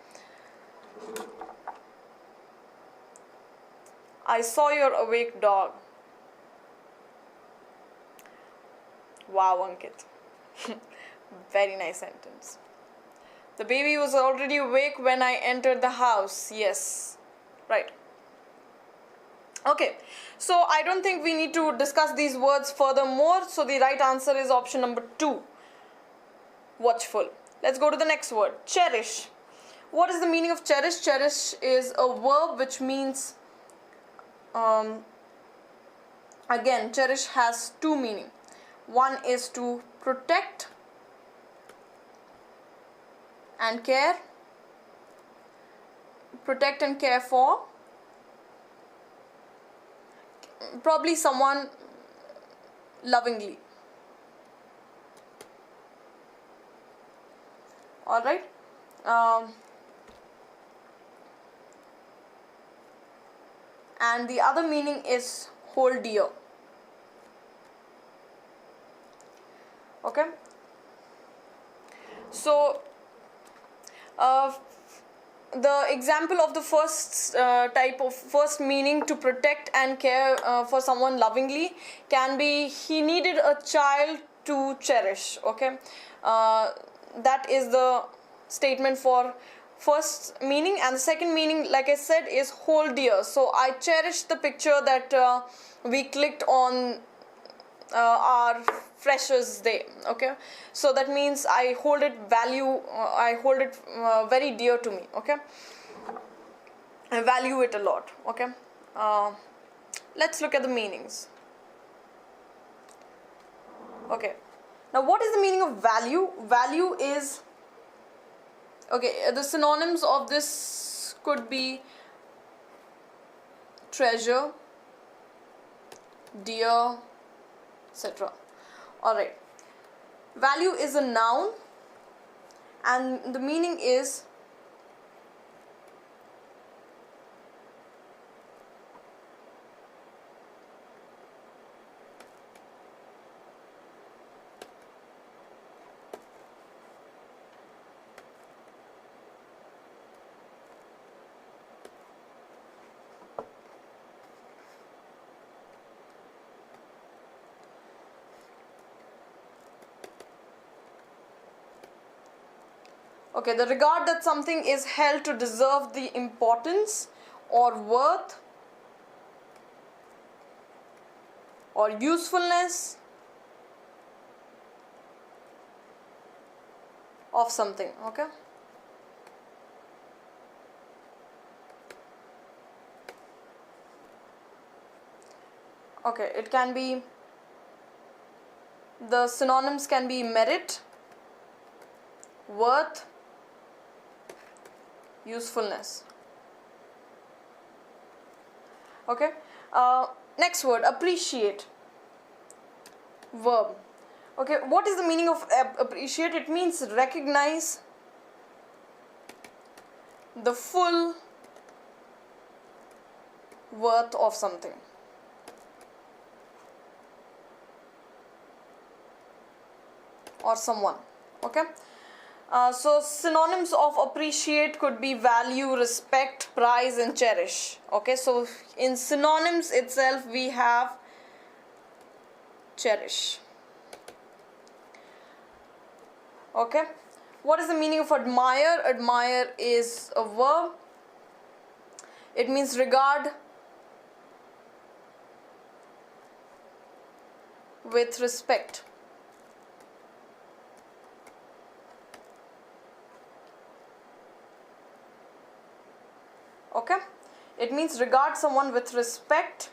I saw your awake dog. Wow, Ankit. Very nice sentence. The baby was already awake when I entered the house. Yes, right. Okay, so I don't think we need to discuss these words furthermore. So the right answer is option number 2, watchful. Let's go to the next word, cherish. What is the meaning of cherish? Cherish is a verb which means, again, cherish has 2 meaning. One is to protect and care, protect and care for probably someone lovingly. All right, and the other meaning is hold dear. Okay, so the example of the first first meaning, to protect and care for someone lovingly, can be he needed a child to cherish. Okay, that is the statement for first meaning, and the second meaning, like I said, is hold dear. So I cherish the picture that we clicked on our freshers day. Okay, so that means I hold it very dear to me. Okay, I value it a lot. Okay, let's look at the meanings. Okay, now what is the meaning of value? Value is, okay, the synonyms of this could be treasure, dear, etc. Alright, value is a noun and the meaning is okay, the regard that something is held to deserve the importance or worth or usefulness of something. Okay, okay, it can be, the synonyms can be merit, worth, usefulness. Okay, next word, appreciate, verb. Okay, what is the meaning of appreciate? It means recognize the full worth of something. Or someone. Okay. So synonyms of appreciate could be value, respect, prize, and cherish. Okay. So in synonyms itself we have cherish. Okay. What is the meaning of admire? Admire is a verb. It means regard with respect. Okay, it means regard someone with respect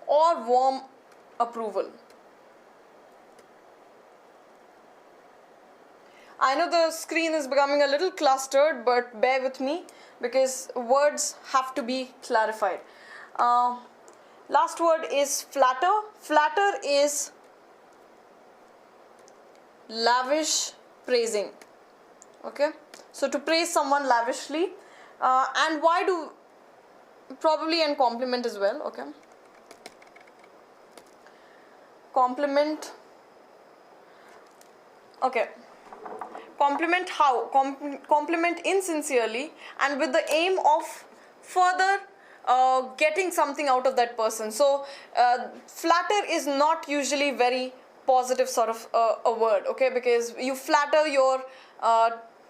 or warm approval. I know the screen is becoming a little clustered, but bear with me because words have to be clarified. Last word is flatter. Flatter is lavish praising. Okay, so to praise someone lavishly. And why do, probably, and compliment as well. Okay, compliment. Okay, compliment how? Compliment insincerely and with the aim of further getting something out of that person. So flatter is not usually very positive sort of a word. Okay, because you flatter your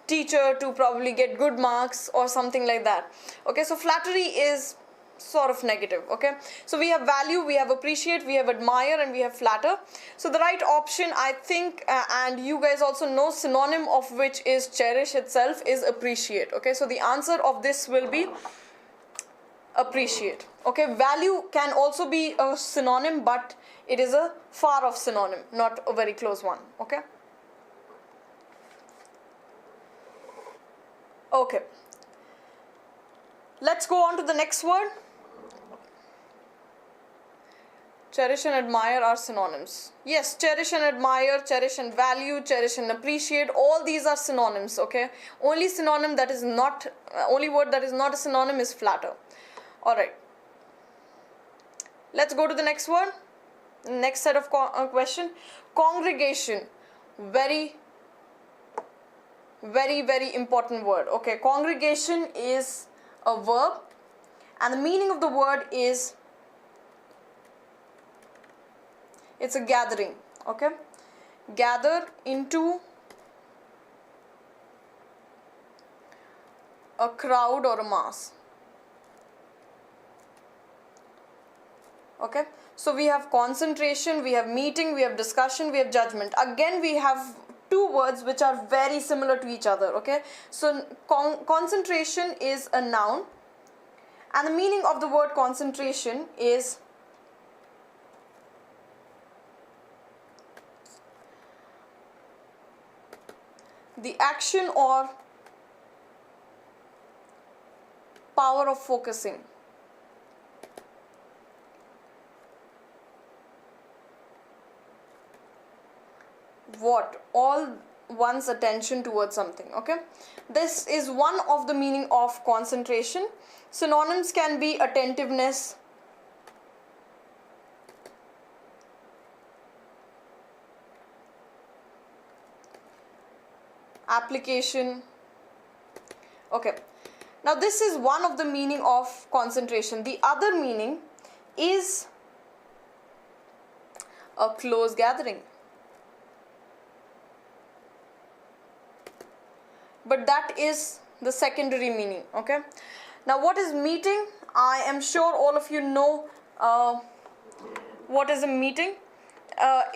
teacher to probably get good marks or something like that. Okay, so flattery is sort of negative. Okay, so we have value, we have appreciate, we have admire, and we have flatter. So the right option, I think, and you guys also know, synonym of which is cherish itself, is appreciate. Okay, so the answer of this will be appreciate. Okay, value can also be a synonym, but it is a far off synonym, not a very close one. Okay. Okay, let's go on to the next word. Cherish and admire are synonyms. Yes, cherish and admire, cherish and value, cherish and appreciate, all these are synonyms. Okay, only synonym that is not, only word that is not a synonym is flatter. Alright, let's go to the next word. Next set of question. Congregation. Very important word. Okay, congregation is a verb and the meaning of the word is, it's a gathering. Okay, gather into a crowd or a mass. Okay, so we have concentration, we have meeting, we have discussion, we have judgment. Again, we have two words which are very similar to each other. Okay, so concentration is a noun and the meaning of the word concentration is the action or power of focusing. What? All one's attention towards something. Okay, this is one of the meaning of concentration. Synonyms can be attentiveness, application. Okay, now this is one of the meaning of concentration. The other meaning is a close gathering. But that is the secondary meaning. Okay, now what is meeting? I am sure all of you know what is a meeting.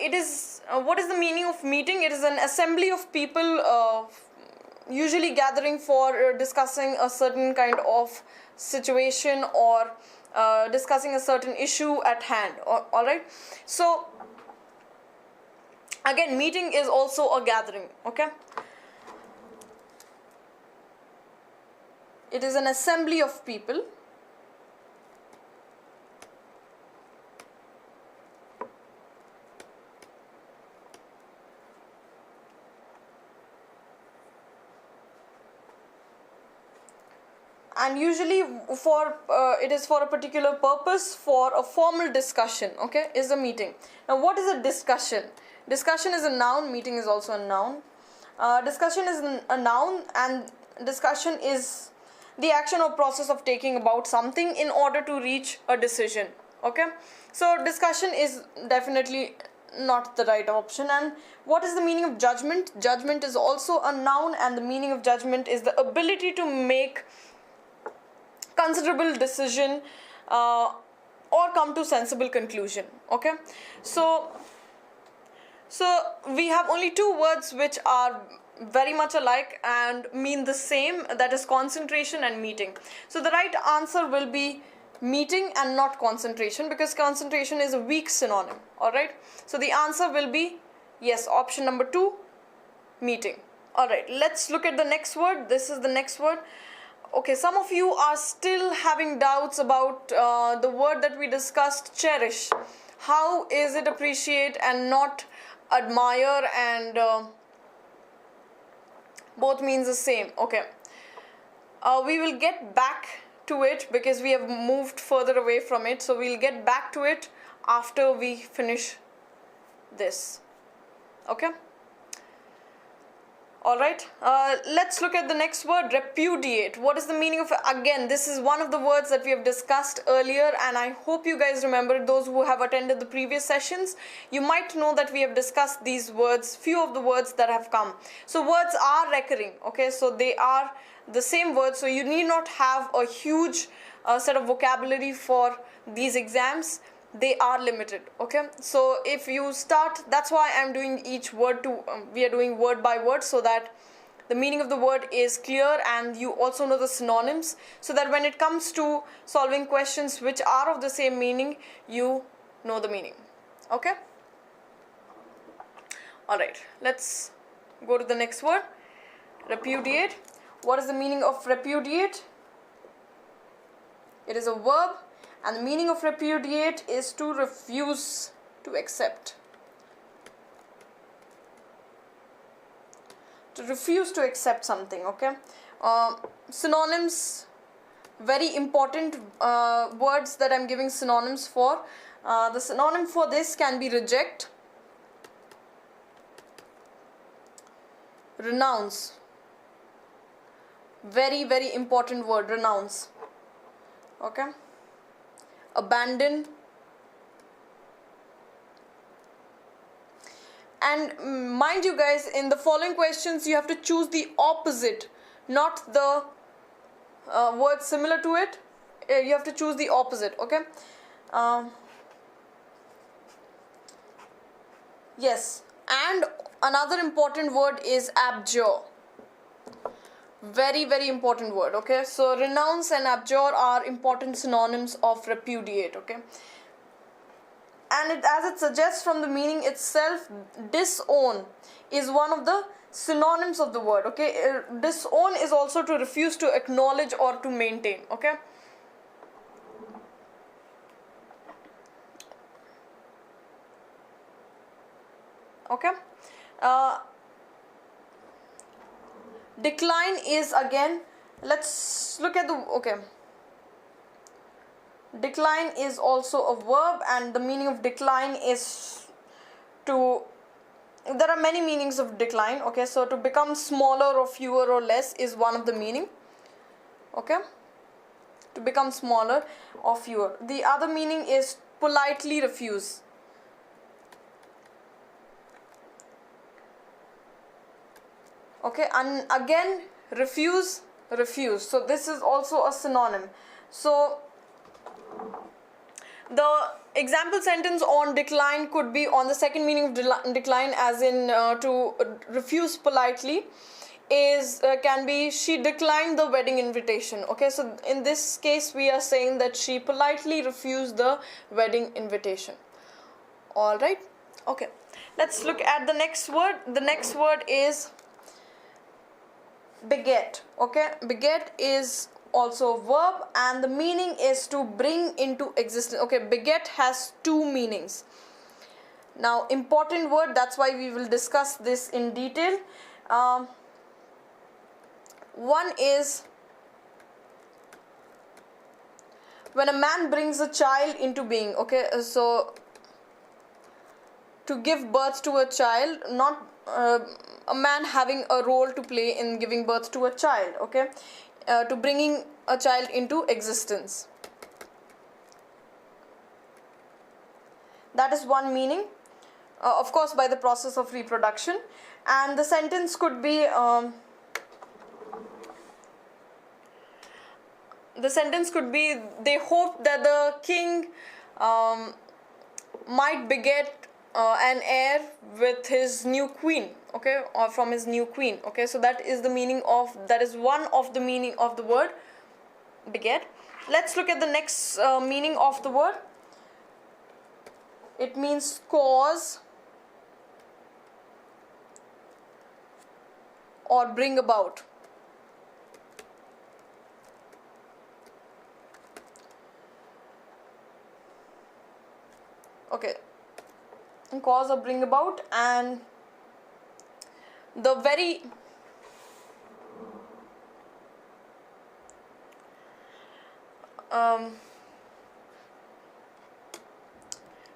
It is what is the meaning of meeting? It is an assembly of people usually gathering for discussing a certain kind of situation or discussing a certain issue at hand. All right, so again, meeting is also a gathering. Okay, it is an assembly of people and usually for it is for a particular purpose, for a formal discussion, okay, is a meeting. Now what is a discussion? Discussion is a noun, meeting is also a noun. Discussion is a noun, and discussion is the action or process of taking about something in order to reach a decision, okay. So discussion is definitely not the right option. And what is the meaning of judgment? Judgment is also a noun, and the meaning of judgment is the ability to make considerable decision or come to sensible conclusion, okay. So we have only two words which are very much alike and mean the same, that is concentration and meeting. So the right answer will be meeting and not concentration, because concentration is a weak synonym. All right, so the answer will be yes, option number 2, meeting. All right, let's look at the next word. This is the next word. Okay, some of you are still having doubts about the word that we discussed, cherish. How is it appreciate and not admire, and both means the same? Okay, we will get back to it because we have moved further away from it, so we'll get back to it after we finish this, okay. Alright, let's look at the next word, repudiate. What is the meaning of, again, this is one of the words that we have discussed earlier, and I hope you guys remember. Those who have attended the previous sessions, you might know that we have discussed these words, few of the words that have come. So words are recurring, okay, so they are the same words, so you need not have a huge set of vocabulary for these exams. They are limited, okay. So if you start, that's why I'm doing each word to we are doing word by word, so that the meaning of the word is clear and you also know the synonyms, so that when it comes to solving questions which are of the same meaning, you know the meaning, okay. All right, let's go to the next word, repudiate. What is the meaning of repudiate? It is a verb, and the meaning of repudiate is to refuse to accept. To refuse to accept something, okay. Synonyms, very important words that I'm giving synonyms for. The synonym for this can be reject, renounce. Very, very important word, renounce, okay. Abandon, and mind you guys, in the following questions you have to choose the opposite, not the word similar to it. You have to choose the opposite, okay. Yes, and another important word is abjure. Very, very important word, okay. So renounce and abjure are important synonyms of repudiate, okay. And it, as it suggests from the meaning itself, disown is one of the synonyms of the word, okay. Disown is also to refuse to acknowledge or to maintain, okay. Okay. Decline is, again, let's look at the, okay. Decline is also a verb, and the meaning of decline is to, there are many meanings of decline, okay. So to become smaller or fewer or less is one of the meaning, okay. To become smaller or fewer. The other meaning is politely refuse. Okay, and again, refuse, refuse. So this is also a synonym. So the example sentence on decline could be on the second meaning of decline, as in to refuse politely, is can be she declined the wedding invitation, okay. So in this case we are saying that she politely refused the wedding invitation. All right, okay, let's look at the next word. The next word is beget, okay. Beget is also a verb, and the meaning is to bring into existence, okay. Beget has two meanings. Now, important word, that's why we will discuss this in detail. One is when a man brings a child into being. Okay, so to give birth to a child, not a man having a role to play in giving birth to a child. Okay, to bringing a child into existence. That is one meaning, of course, by the process of reproduction. And the sentence could be they hope that the king might beget an heir with his new queen, okay, or from his new queen. Okay, so that is one of the meaning of the word beget. Let's look at the next meaning of the word. It means cause or bring about. Okay, cause or bring about, and the very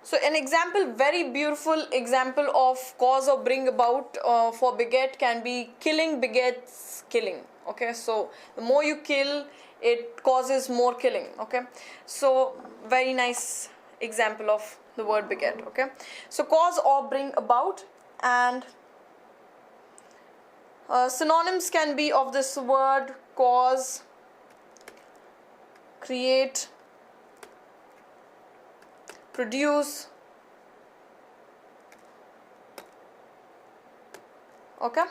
so an example, very beautiful example of cause or bring about for beget can be killing begets killing. Okay, so the more you kill, it causes more killing. Okay, so very nice example of the word beget. Okay, so cause or bring about, and synonyms can be of this word: cause, create, produce. Okay,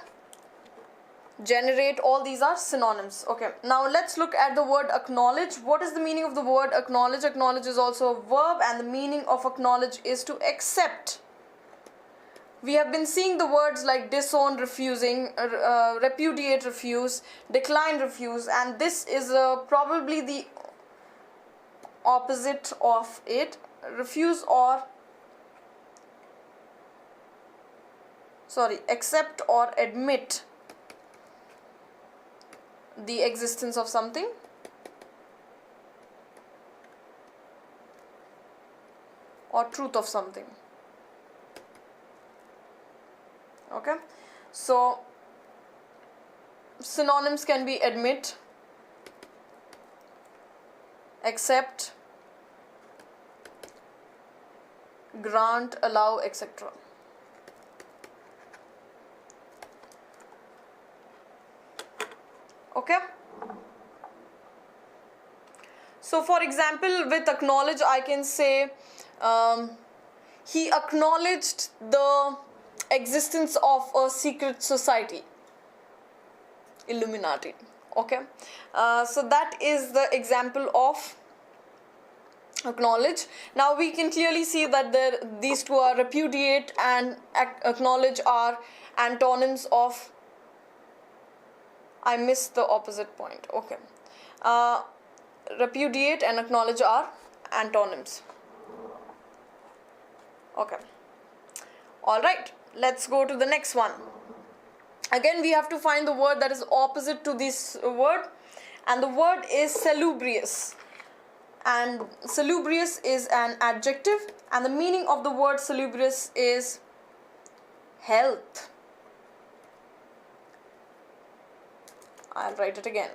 generate, all these are synonyms. Okay, now let's look at the word acknowledge. What is the meaning of the word acknowledge? Acknowledge is also a verb, and the meaning of acknowledge is to accept. We have been seeing the words like disown, refusing, repudiate, refuse, decline, refuse, and this is probably the opposite of it. Refuse or accept or admit the existence of something, or truth of something. Okay, so synonyms can be admit, accept, grant, allow, etc. Okay, so for example, with acknowledge, I can say he acknowledged the existence of a secret society, Illuminati. Okay, so that is the example of acknowledge. Now we can clearly see that these two are repudiate and acknowledge are antonyms of. I missed the opposite point. Okay, repudiate and acknowledge are antonyms. Okay, all right, let's go to the next one. Again, we have to find the word that is opposite to this word, and the word is salubrious. And salubrious is an adjective, and the meaning of the word salubrious is health. I'll write it again.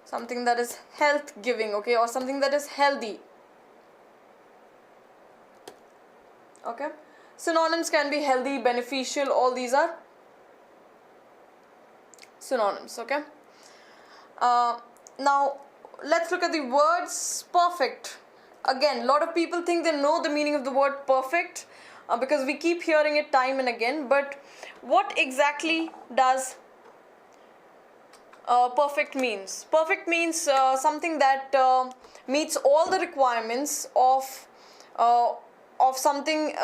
Something that is health giving, okay, or something that is healthy. Okay, synonyms can be healthy, beneficial, all these are synonyms. Okay, now let's look at the words perfect. Again, a lot of people think they know the meaning of the word perfect because we keep hearing it time and again, but what exactly does perfect means? Perfect means something that meets all the requirements of something,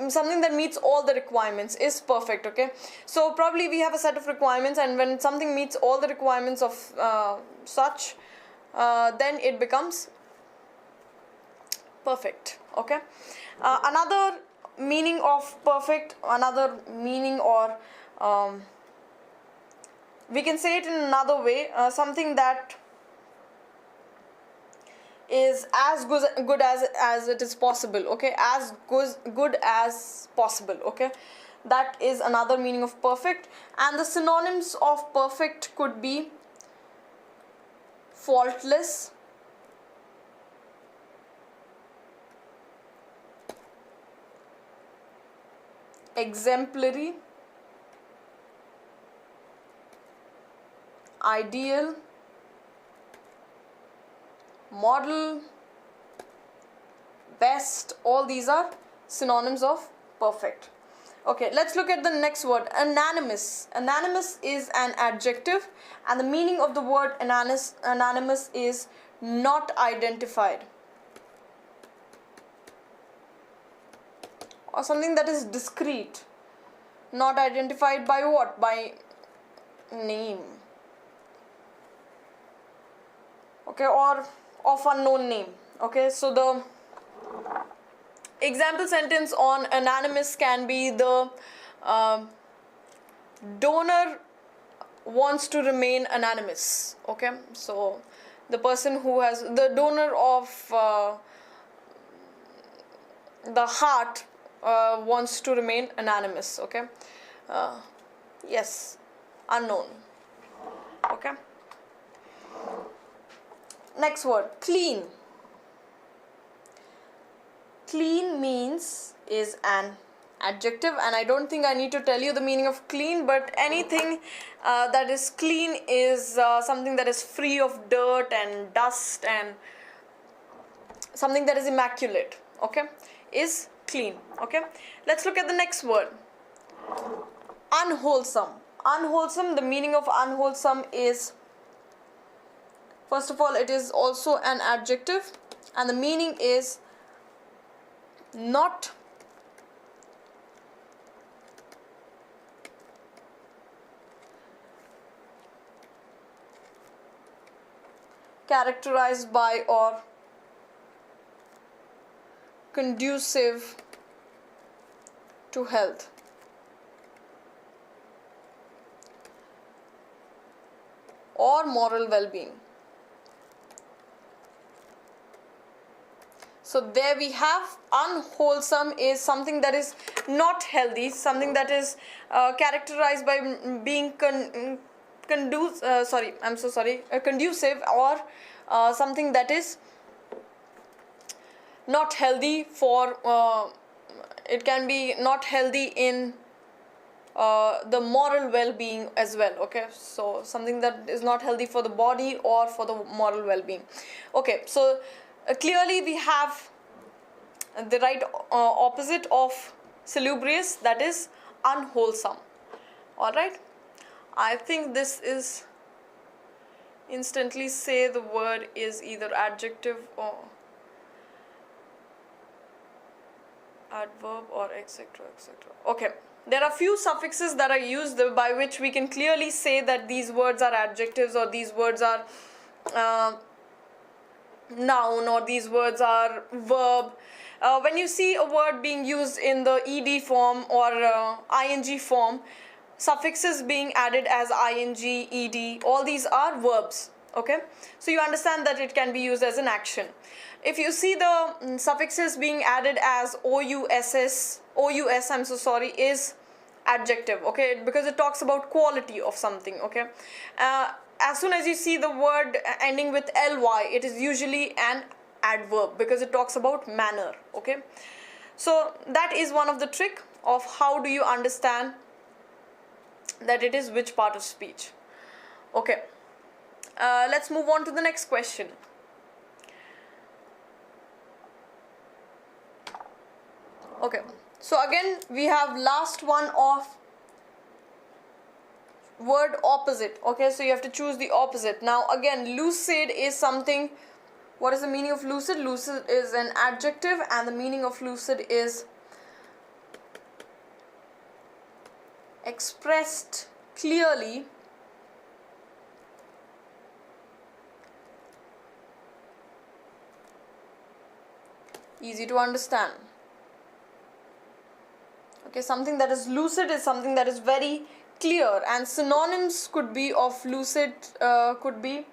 something that meets all the requirements is perfect. Okay, so probably we have a set of requirements, and when something meets all the requirements of such, then it becomes perfect. Okay, another meaning of perfect, another meaning or We can say it in another way, something that is as good as it is possible, okay, as good as possible, okay. That is another meaning of perfect. And the synonyms of perfect could be faultless, exemplary, ideal, model, best. All these are synonyms of perfect. Okay, let's look at the next word, anonymous. Anonymous is an adjective, and the meaning of the word anonymous is not identified, or something that is discreet. Not identified by what? By name, okay, or of unknown name, okay. So the example sentence on anonymous can be the donor wants to remain anonymous, okay. So the person who has the donor of the heart wants to remain anonymous, okay. Yes, unknown, okay. Next word, clean. Clean means is an adjective, and I don't think I need to tell you the meaning of clean, but anything that is clean is something that is free of dirt and dust and something that is immaculate, okay, is clean, okay. Let's look at the next word, unwholesome. Unwholesome, the meaning of unwholesome is, first of all, it is also an adjective, and the meaning is not characterized by or conducive to health. Or moral well-being. So there we have, unwholesome is something that is not healthy, something that is characterized by being conducive, or something that is not healthy for, it can be not healthy in the moral well-being as well, okay. So something that is not healthy for the body or for the moral well-being, okay. So clearly we have the right opposite of salubrious, that is unwholesome. All right, I think this is instantly say the word is either adjective or adverb or etc. etc. Okay, there are few suffixes that are used by which we can clearly say that these words are adjectives, or these words are noun, or these words are verb. When you see a word being used in the ed form or ing form, suffixes being added as ing, ed, all these are verbs, okay. So you understand that it can be used as an action. If you see the suffixes being added as ous, is adjective, okay, because it talks about quality of something, okay. As soon as you see the word ending with ly, it is usually an adverb because it talks about manner, okay. So that is one of the trick of how do you understand that it is which part of speech, okay. Let's move on to the next question. Okay, so again we have last one of word opposite, okay. So you have to choose the opposite. Now again, lucid is something. What is the meaning of lucid? Lucid is an adjective, and the meaning of lucid is expressed clearly, easy to understand, okay. Something that is lucid is something that is very clear, and synonyms could be of lucid, could be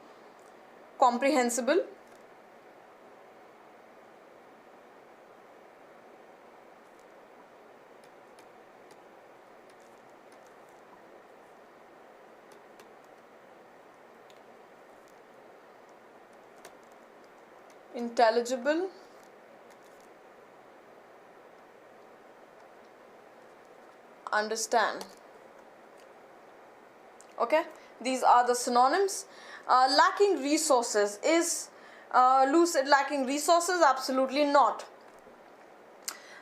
comprehensible, intelligible, understand. Okay, these are the synonyms. Lacking resources, is lucid lacking resources? Absolutely not.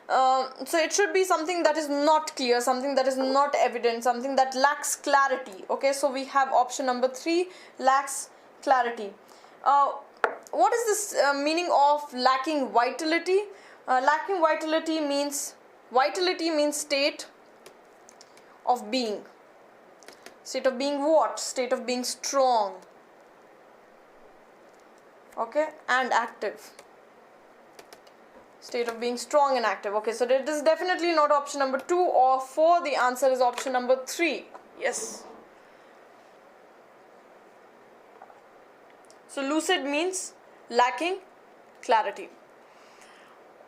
So it should be something that is not clear, something that is not evident, something that lacks clarity. Okay, so we have option number 3, lacks clarity. What is this meaning of lacking vitality? Lacking vitality means state of being. State of being what? State of being strong. Okay, and active. State of being strong and active. Okay, so it is definitely not option number 2 or 4. The answer is option number 3. Yes. So lucid means lacking clarity.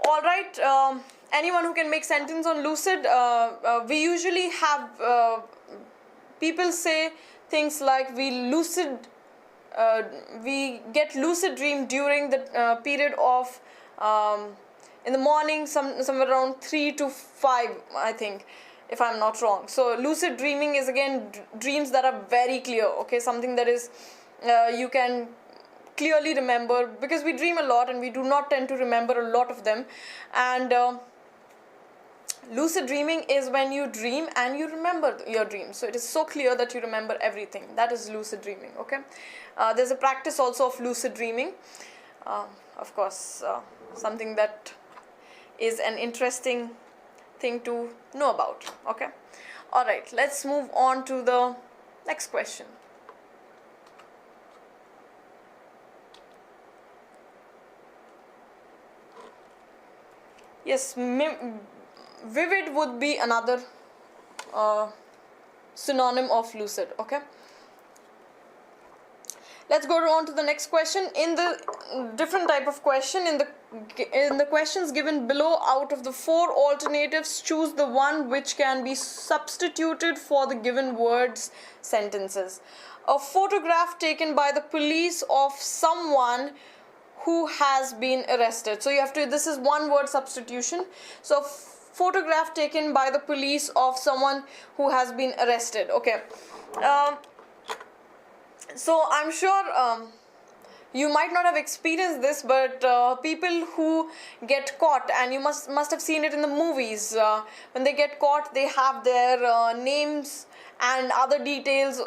All right. Anyone who can make sentence on lucid? We usually have people say things like we get lucid dream during the period of in the morning, somewhere around 3 to 5, I think, if I'm not wrong. So lucid dreaming is again dreams that are very clear. Okay, something that is you can clearly remember, because we dream a lot and we do not tend to remember a lot of them. And lucid dreaming is when you dream and you remember your dreams. So it is so clear that you remember everything. That is lucid dreaming. Okay, there's a practice also of lucid dreaming. Of course, something that is an interesting thing to know about. Okay, all right, let's move on to the next question. Yes, vivid would be another synonym of lucid. Okay, let's go on to the next question. In the different type of question, in the questions given below, out of the 4 alternatives, choose the one which can be substituted for the given words, sentences. A photograph taken by the police of someone who has been arrested. So you have to, this is one word substitution. So photograph taken by the police of someone who has been arrested. Okay. So I'm sure you might not have experienced this, but people who get caught, and you must have seen it in the movies, when they get caught, they have their names and other details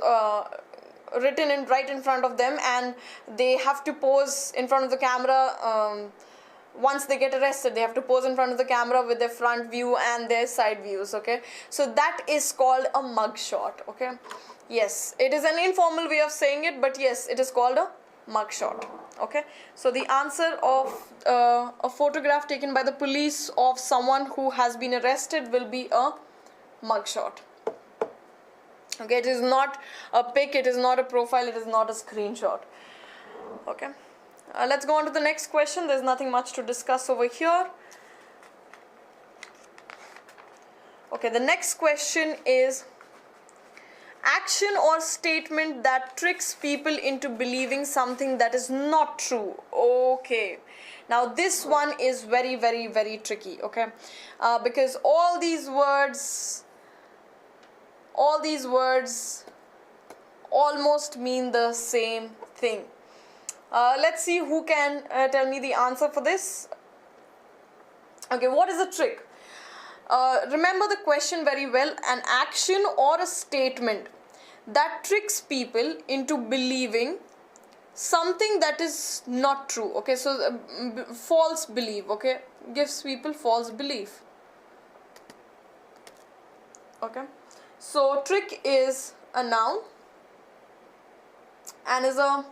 written right in front of them, and they have to pose in front of the camera. Once they get arrested, they have to pose in front of the camera with their front view and their side views. Okay, so that is called a mug shot. Okay, yes, it is an informal way of saying it, but yes, it is called a mug shot. Okay, so the answer of a photograph taken by the police of someone who has been arrested will be a mug shot. Okay, it is not a pic, it is not a profile, it is not a screenshot. Okay, let's go on to the next question. There's nothing much to discuss over here. Okay, the next question is action or statement that tricks people into believing something that is not true. Okay, now this one is very, very, very tricky. Okay, because all these words almost mean the same thing. Let's see who can tell me the answer for this. Okay, what is the trick? Remember the question very well. An action or a statement that tricks people into believing something that is not true. Okay, so false belief. Okay, gives people false belief. Okay, so trick is a noun and is a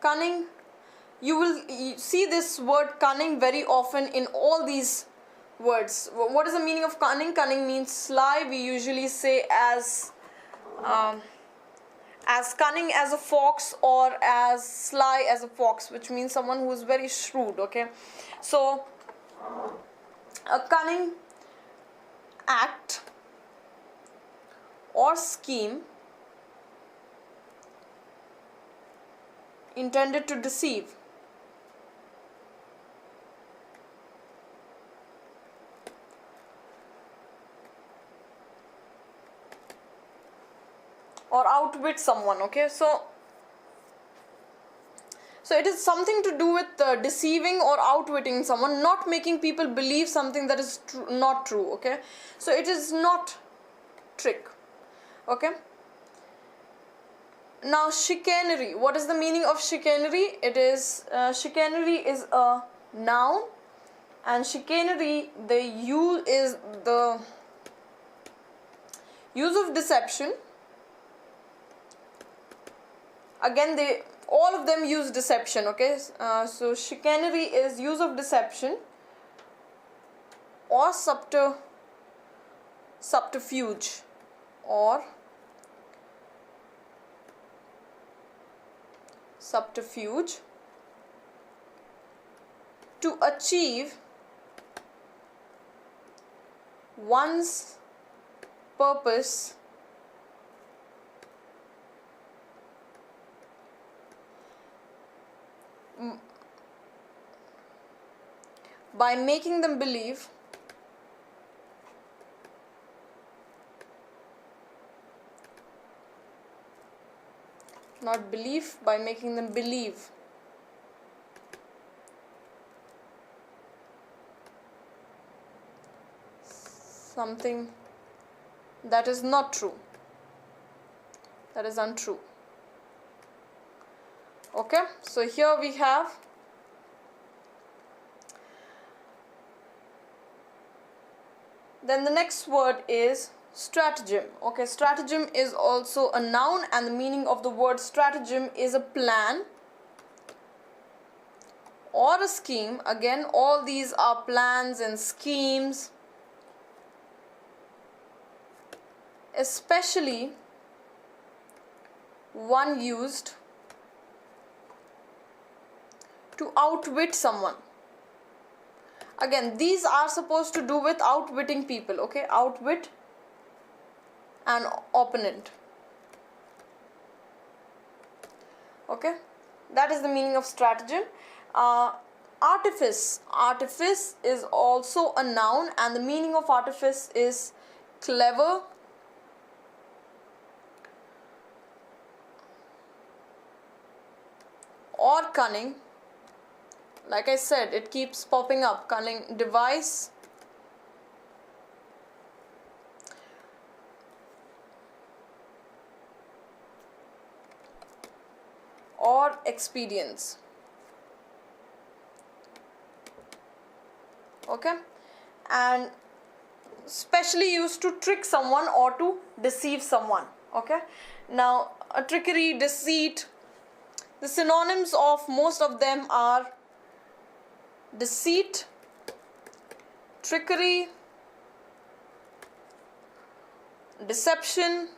cunning. You will see this word cunning very often in all these words. What is the meaning of cunning? Cunning means sly. We usually say as cunning as a fox or as sly as a fox, which means someone who is very shrewd. Okay, so a cunning act or scheme intended to deceive. Or outwit someone. Okay, so it is something to do with deceiving or outwitting someone, not making people believe something that is not true. Okay, so it is not trick. Okay, now chicanery. What is the meaning of chicanery? It is chicanery is a noun, and chicanery, the use is the use of deception. Again, all of them use deception. Okay, so chicanery is use of deception or subterfuge or subterfuge to achieve one's purpose by making them believe not belief, by making them believe something that is not true, that is untrue. Okay, so here we have then the next word is stratagem. Okay, stratagem is also a noun, and the meaning of the word stratagem is a plan or a scheme. Again, all these are plans and schemes, especially one used to outwit someone. Again, these are supposed to do with outwitting people. Okay, outwit an opponent. Okay, that is the meaning of stratagem. Artifice. Artifice is also a noun, and the meaning of artifice is clever, or cunning. Like I said, it keeps popping up. Cunning device, or expedience. Okay, and specially used to trick someone or to deceive someone. Okay, now a trickery, deceit, the synonyms of most of them are deceit, trickery, deception,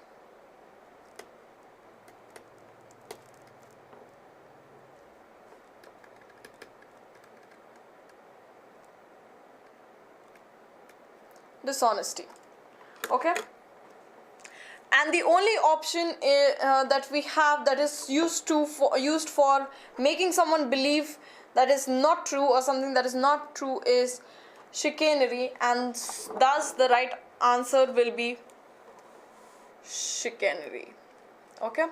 dishonesty. Okay, and the only option that we have that is used for making someone believe that is not true or something that is not true is chicanery, and thus the right answer will be chicanery. Okay,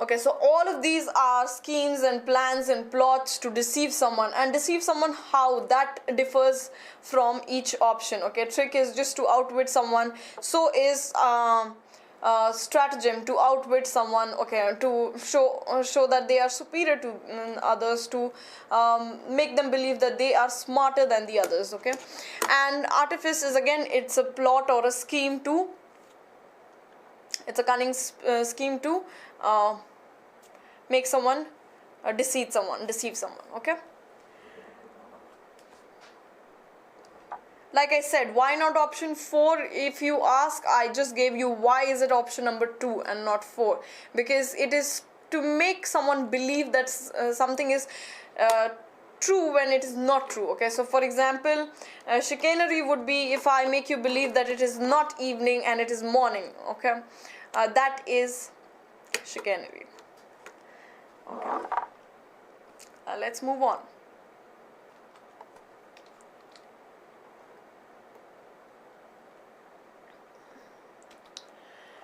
okay, so all of these are schemes and plans and plots to deceive someone, and deceive someone how that differs from each option. Okay, trick is just to outwit someone, so is stratagem, to outwit someone. Okay, to show that they are superior to others, to make them believe that they are smarter than the others. Okay, and artifice is, again, it's a plot or a scheme to, it's a cunning scheme to make someone deceive someone. Okay, like I said, why not option 4? If you ask, I just gave you why is it option number 2 and not 4, because it is to make someone believe that something is true when it is not true. Okay, so for example, chicanery would be if I make you believe that it is not evening and it is morning. Okay, that is chicanery. Okay, let's move on.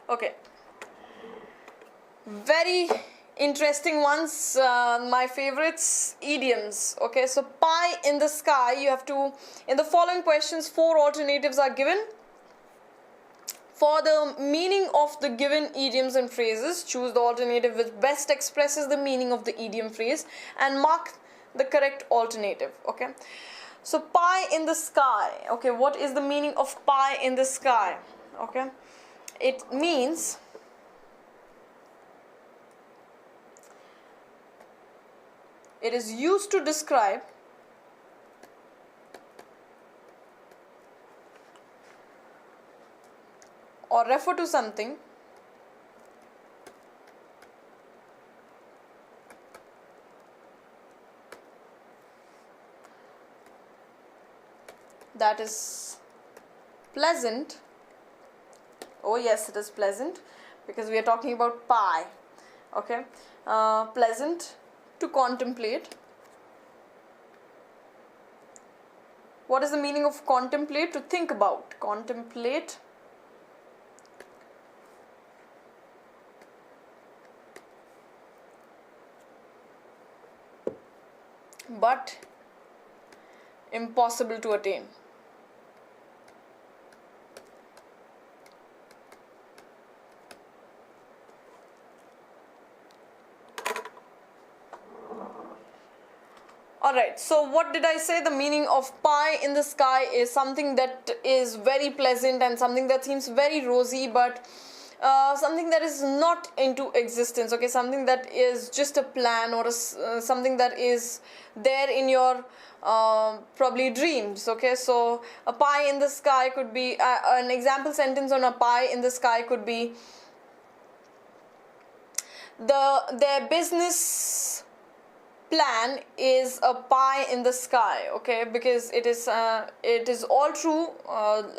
Okay, very interesting ones, my favorites, idioms. Okay, so pie in the sky, you have to, in the following questions, 4 alternatives are given. For the meaning of the given idioms and phrases, choose the alternative which best expresses the meaning of the idiom phrase and mark the correct alternative. Okay, so pie in the sky. Okay, what is the meaning of pie in the sky? Okay, it means it is used to describe or refer to something that is pleasant. Oh yes, it is pleasant because we are talking about pie. Okay, pleasant to contemplate. What is the meaning of contemplate? To think about. Contemplate. But impossible to attain. Alright, so what did I say? The meaning of pie in the sky is something that is very pleasant and something that seems very rosy, but something that is not into existence. Okay, something that is just a plan or something that is there in your probably dreams. Okay, so a pie in the sky could be an example sentence on a pie in the sky could be their business plan is a pie in the sky. Okay, because it is all true,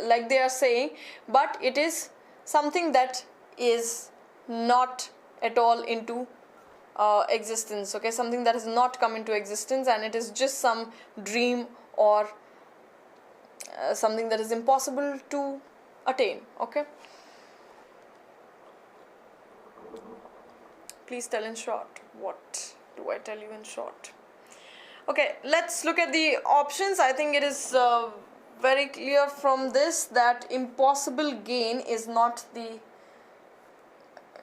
like they are saying, but it is something that is not at all into existence. Okay, something that has not come into existence and it is just some dream or something that is impossible to attain. Okay, please tell in short. What do I tell you in short? Okay, let's look at the options. I think it is very clear from this that impossible gain is not the,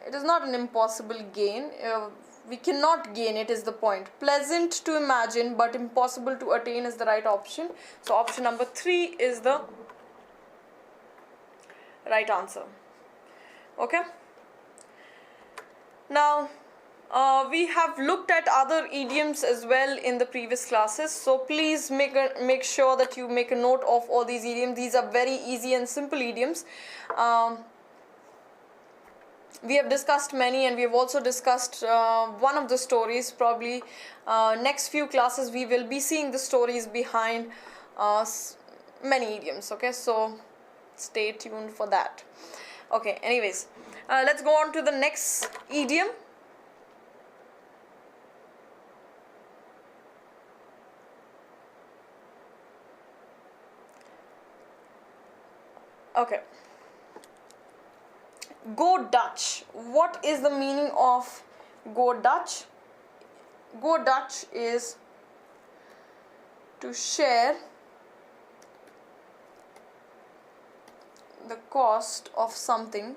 it is not an impossible gain. We cannot gain it is the point. Pleasant to imagine but impossible to attain is the right option. So option number 3 is the right answer. Okay, now we have looked at other idioms as well in the previous classes, so please make sure that you make a note of all these idioms. These are very easy and simple idioms. We have discussed many and we have also discussed one of the stories. Probably next few classes we will be seeing the stories behind many idioms. Okay, so stay tuned for that. Okay, anyways, let's go on to the next idiom. Okay, go Dutch. What is the meaning of go Dutch? Go Dutch is to share the cost of something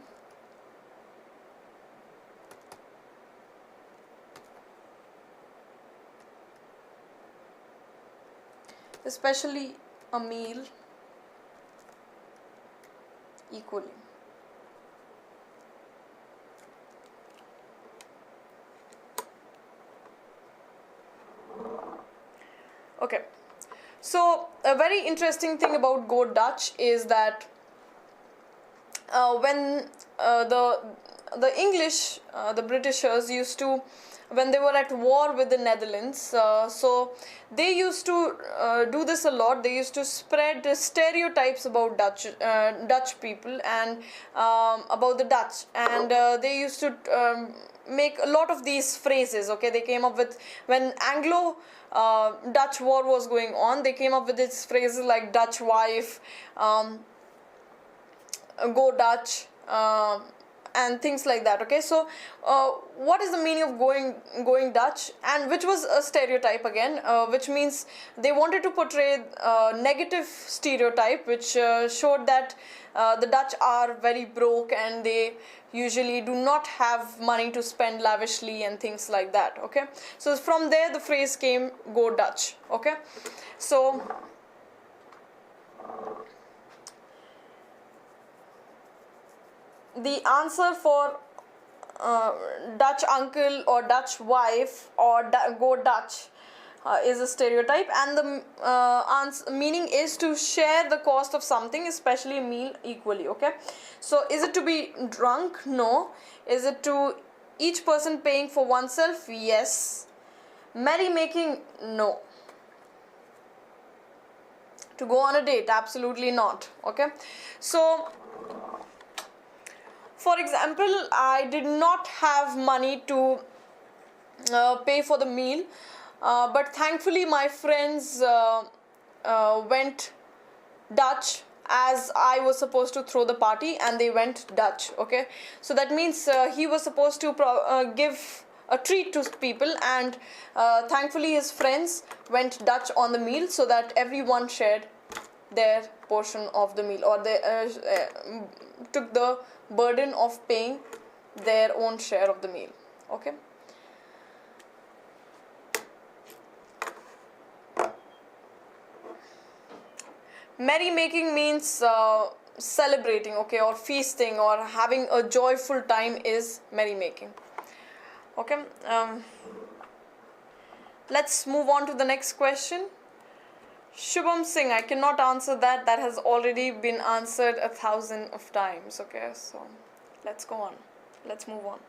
especially a meal equally. Okay, So a very interesting thing about Go Dutch is that when the English, the Britishers used to, when they were at war with the Netherlands, so they used to do this a lot. They used to spread stereotypes about Dutch people and about the Dutch, and they used to make a lot of these phrases. Okay, they came up with, when Anglo Dutch war was going on, they came up with these phrases like Dutch wife, Go Dutch, and things like that. Okay, so what is the meaning of going Dutch, and which was a stereotype again, which means they wanted to portray a negative stereotype which showed that the Dutch are very broke and they usually do not have money to spend lavishly and things like that. Okay, so from there the phrase came, Go Dutch. Okay, so the answer for Dutch uncle or Dutch wife or Go Dutch is a stereotype, and the meaning is to share the cost of something, especially a meal, equally. Okay, so is it to be drunk? No. Is it to each person paying for oneself? Yes. Merrymaking? No. To go on a date? Absolutely not. Okay, so for example, I did not have money to pay for the meal, but thankfully my friends went Dutch, as I was supposed to throw the party and they went Dutch. Okay, so that means he was supposed to give a treat to people, and thankfully his friends went Dutch on the meal, so that everyone shared their portion of the meal, or they took the burden of paying their own share of the meal. Okay, merrymaking means celebrating, okay, or feasting or having a joyful time is merrymaking. Okay, let's move on to the next question. Shubham Singh, I cannot answer that. That has already been answered 1,000 of times. Okay, so let's go on. Let's move on.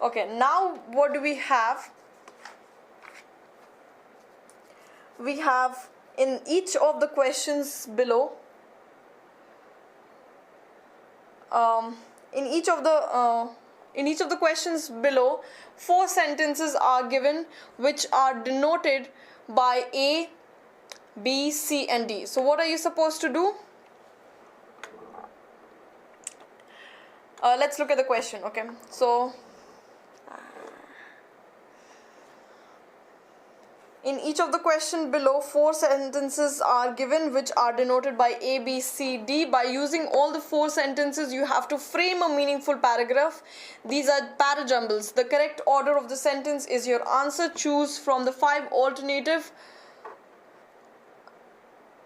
Okay, now what do we have? We have in each of the questions below, in each of the questions below, 4 sentences are given which are denoted by A, B, C and D. So what are you supposed to do? Let's look at the question. Okay, so in each of the question below, 4 sentences are given which are denoted by A, B, C, D. By using all the 4 sentences, you have to frame a meaningful paragraph. These are parajumbles. The correct order of the sentence is your answer. Choose from the 5 alternative.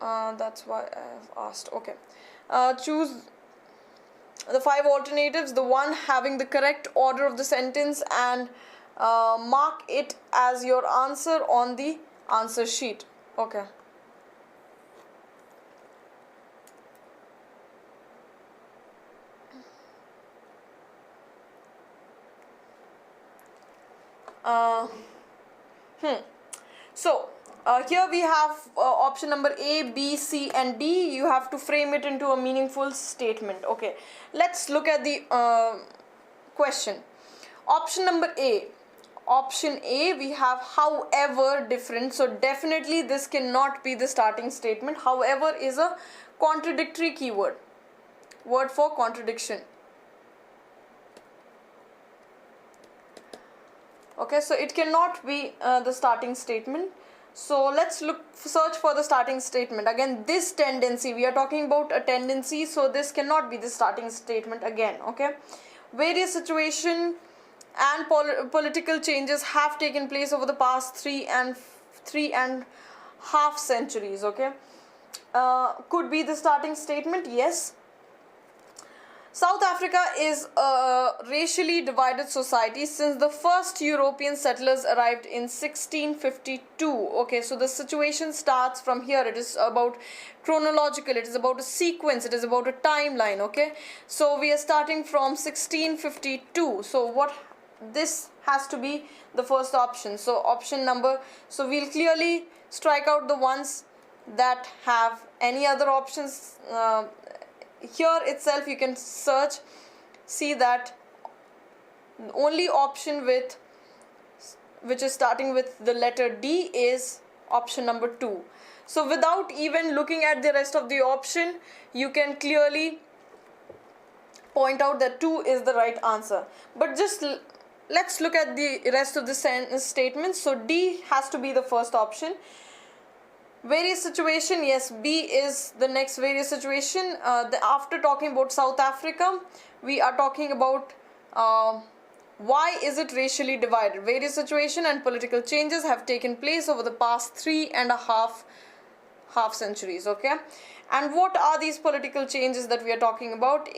That's why I have asked. Okay. Choose the 5 alternatives, the one having the correct order of the sentence, and mark it as your answer on the answer sheet. Okay. So here we have option number A, B, C and D. You have to frame it into a meaningful statement. Okay, let's look at the question. Option number A. Option A, we have however different. So definitely this cannot be the starting statement. However is a contradictory keyword. Word for contradiction. Okay, so it cannot be the starting statement. So let's search for the starting statement. Again, this tendency, we are talking about a tendency, so this cannot be the starting statement again. Okay, various situation and political changes have taken place over the past 3.5 centuries. Okay, could be the starting statement. Yes. South Africa is a racially divided society since the first European settlers arrived in 1652. Okay, so the situation starts from here. It is about chronological, it is about a sequence, it is about a timeline. Okay, so we are starting from 1652. So what, this has to be the first option. So option number, so we'll clearly strike out the ones that have any other options. Here itself you can search, see that only option which is starting with the letter D is option number 2. So without even looking at the rest of the option, you can clearly point out that 2 is the right answer. But just let's look at the rest of the sentence statements. So D has to be the first option. Various situation, yes, B is the next various situation. After talking about South Africa, we are talking about why is it racially divided. Various situation and political changes have taken place over the past 3.5 centuries. Okay, and what are these political changes that we are talking about?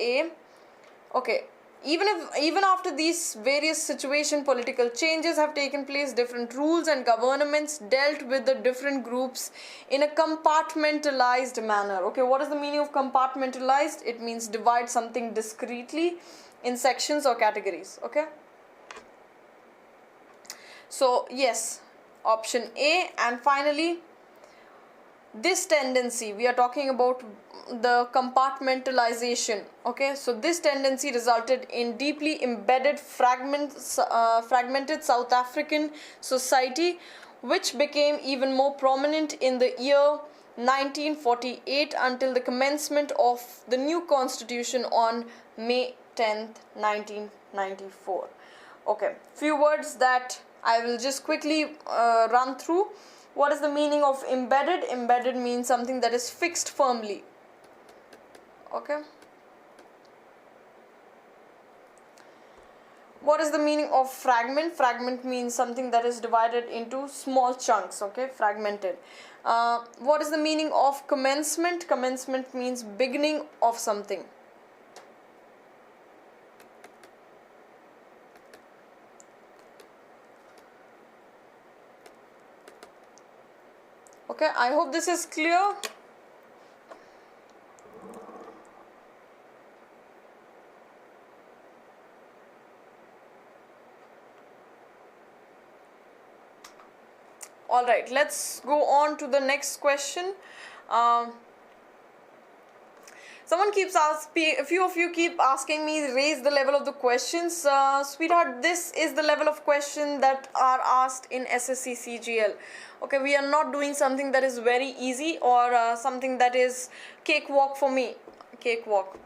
Okay, even after these various situation, political changes have taken place, different rules and governments dealt with the different groups in a compartmentalized manner. Okay, what is the meaning of compartmentalized? It means divide something discretely in sections or categories. Okay, so yes, option A. And finally, this tendency, we are talking about the compartmentalization. Okay, so this tendency resulted in deeply embedded fragmented South African society, which became even more prominent in the year 1948 until the commencement of the new constitution on May 10th, 1994. Okay, few words that I will just quickly run through. What is the meaning of embedded? Embedded means something that is fixed firmly. Okay. What is the meaning of fragment? Fragment means something that is divided into small chunks. Okay, fragmented. What is the meaning of commencement? Commencement means beginning of something. Okay, I hope this is clear. All right, let's go on to the next question. Someone keeps asking, a few of you keep asking me, raise the level of the questions. Sweetheart, this is the level of question that are asked in SSC CGL. Okay, we are not doing something that is very easy or something that is cakewalk for me. Cakewalk.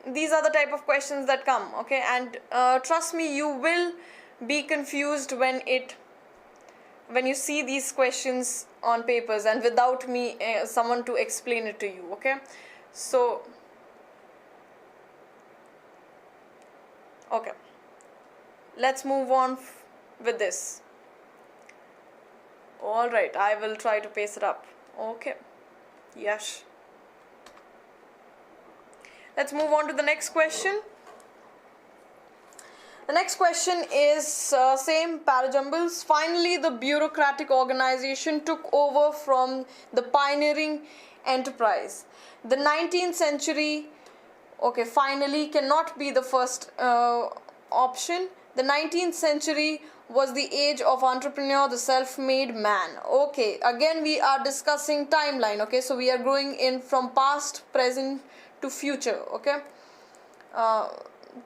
These are the type of questions that come. Okay, and trust me, you will be confused when you see these questions on papers and without me someone to explain it to you. Okay, so okay, let's move on with this. All right, I will try to pace it up. Okay, yes, let's move on to the next question. The next question is same parajumbles. Finally, the bureaucratic organization took over from the pioneering enterprise. The 19th century, okay, finally cannot be the first option. The 19th century was the age of entrepreneur, the self-made man. Okay, again we are discussing timeline. Okay, so we are going in from past, present to future. Okay,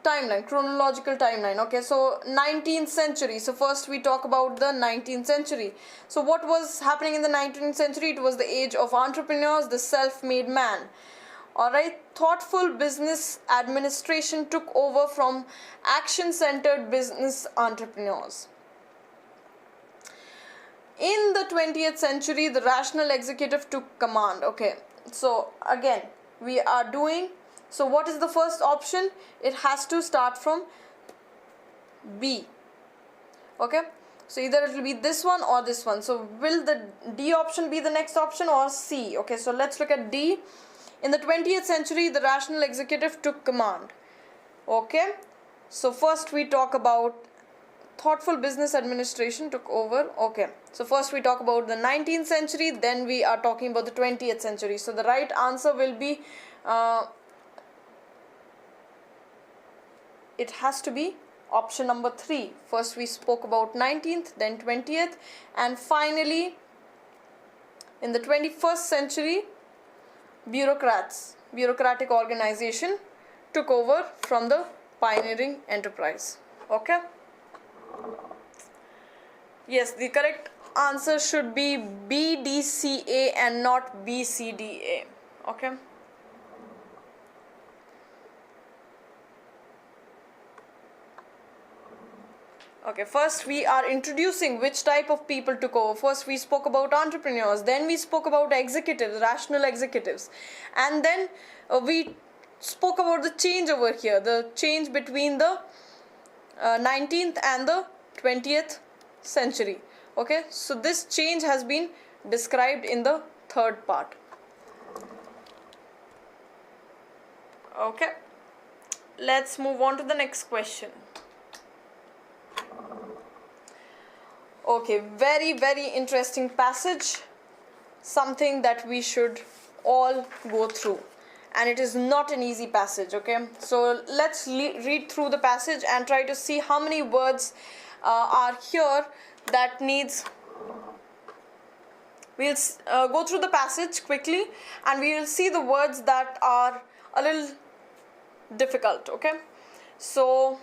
timeline, chronological timeline. Okay, so 19th century. So first we talk about the 19th century. So what was happening in the 19th century? It was the age of entrepreneurs, the self-made man. Alright, thoughtful business administration took over from action-centered business entrepreneurs. In the 20th century, the rational executive took command. Okay, so again we are doing, so what is the first option? It has to start from B. Okay, so either it will be this one or this one. So will the D option be the next option or C? Okay, so let's look at D. In the 20th century, the rational executive took command. Okay, so first we talk about thoughtful business administration took over. Okay, so first we talk about the 19th century, then we are talking about the 20th century. So the right answer will be it has to be option number 3. First we spoke about 19th, then 20th, and finally in the 21st century, bureaucratic organization took over from the pioneering enterprise. Okay, yes, the correct answer should be BDCA and not BCDA. Okay, okay, first we are introducing which type of people took over. First we spoke about entrepreneurs, then we spoke about executives, rational executives, and then we spoke about the change over here, the change between the 19th and the 20th century. Okay, so this change has been described in the third part. Okay, let's move on to the next question. Okay, very, very interesting passage, something that we should all go through, and it is not an easy passage. Okay, so let's read through the passage and try to see how many words are here that needs. We'll go through the passage quickly and we will see the words that are a little difficult. Okay, so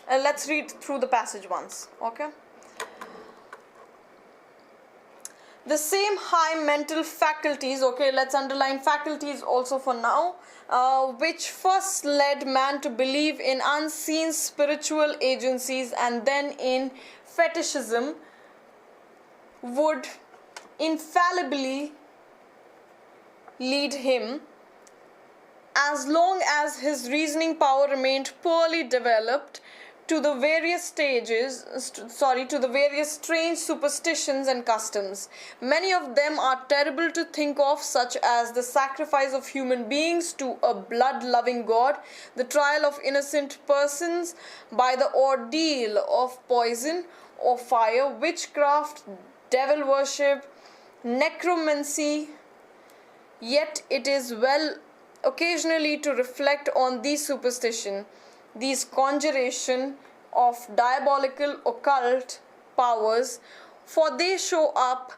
let's read through the passage once. Okay, the same high mental faculties, okay, let's underline faculties also for now, which first led man to believe in unseen spiritual agencies and then in fetishism, would infallibly lead him, as long as his reasoning power remained poorly developed, to the various strange superstitions and customs. Many of them are terrible to think of, such as the sacrifice of human beings to a blood-loving god, the trial of innocent persons by the ordeal of poison or fire, witchcraft, devil worship, necromancy. Yet it is well occasionally to reflect on these superstitions, these conjuration of diabolical occult powers, for they show up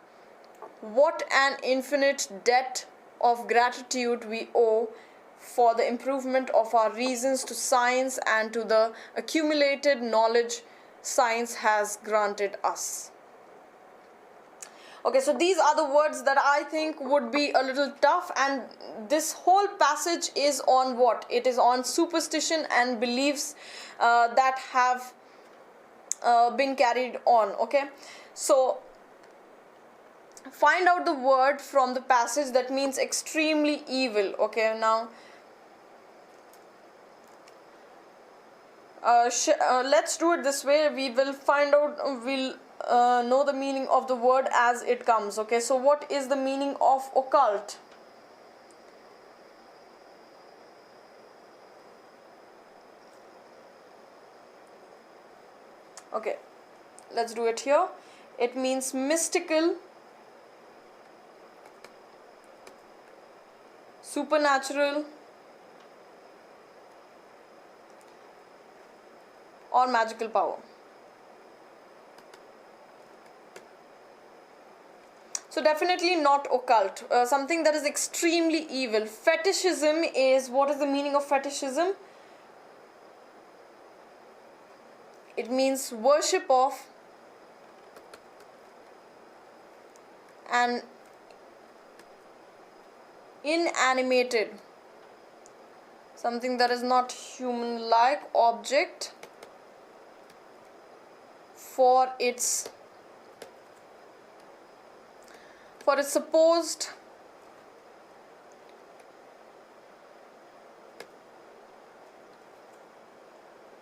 what an infinite debt of gratitude we owe for the improvement of our reasons to science and to the accumulated knowledge science has granted us. Okay, so these are the words that I think would be a little tough, and this whole passage is on what? It is on superstition and beliefs that have been carried on. Okay, so find out the word from the passage that means extremely evil. Okay, now let's do it this way. We will find out, we'll know the meaning of the word as it comes. Okay, so what is the meaning of occult? Okay, let's do it here. It means mystical, supernatural, or magical power. So definitely not occult, something that is extremely evil. Fetishism is, what is the meaning of fetishism? It means worship of an inanimated, something that is not human-like object for its supposed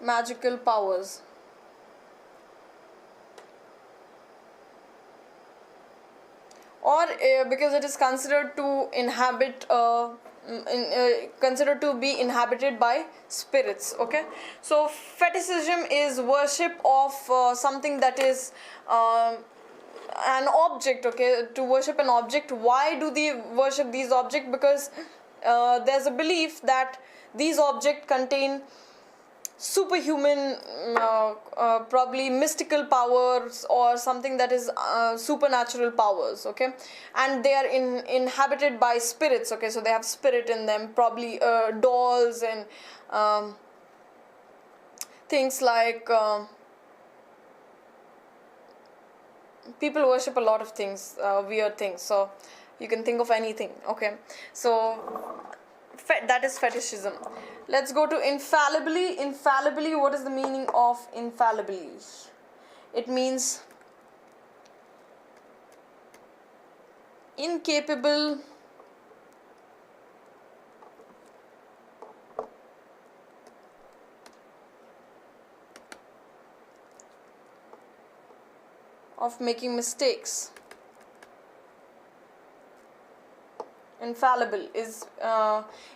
magical powers. Or because it is considered to inhabit considered to be inhabited by spirits. Okay, so fetishism is worship of something that is an object. Okay, to worship an object. Why do they worship these objects? Because there's a belief that these objects contain superhuman, probably mystical powers or something that is supernatural powers. Okay, and they are inhabited by spirits. Okay, so they have spirit in them, probably dolls and things like people worship a lot of things, weird things, so you can think of anything. Okay, so that is fetishism. Let's go to infallibly. Infallibly, what is the meaning of infallibly? It means incapable of making mistakes. Infallible is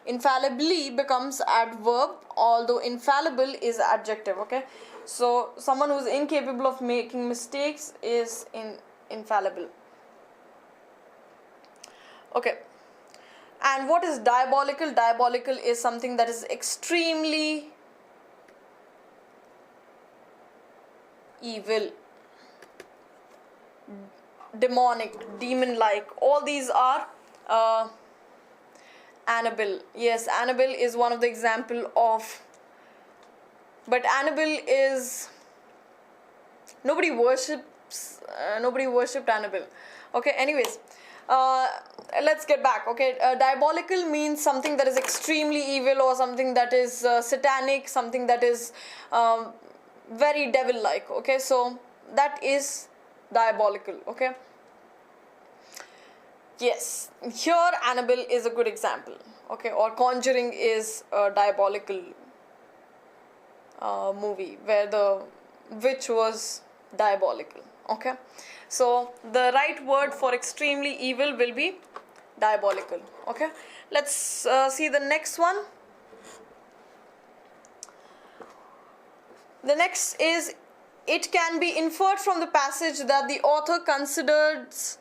infallibly becomes adverb, although infallible is adjective. Okay, so someone who is incapable of making mistakes is infallible. Okay, and what is diabolical? Diabolical is something that is extremely evil, demonic, demon-like. All these are Annabelle. Yes, Annabelle is one of the example of, but Annabelle is nobody worshipped Annabelle. Okay, anyways, let's get back. Okay, diabolical means something that is extremely evil or something that is satanic, something that is very devil-like. Okay, so that is diabolical. Okay, yes, here Annabelle is a good example. Okay, or Conjuring is a diabolical movie where the witch was diabolical. Okay, so the right word for extremely evil will be diabolical. Okay, let's see the next one. The next is, it can be inferred from the passage that the author considers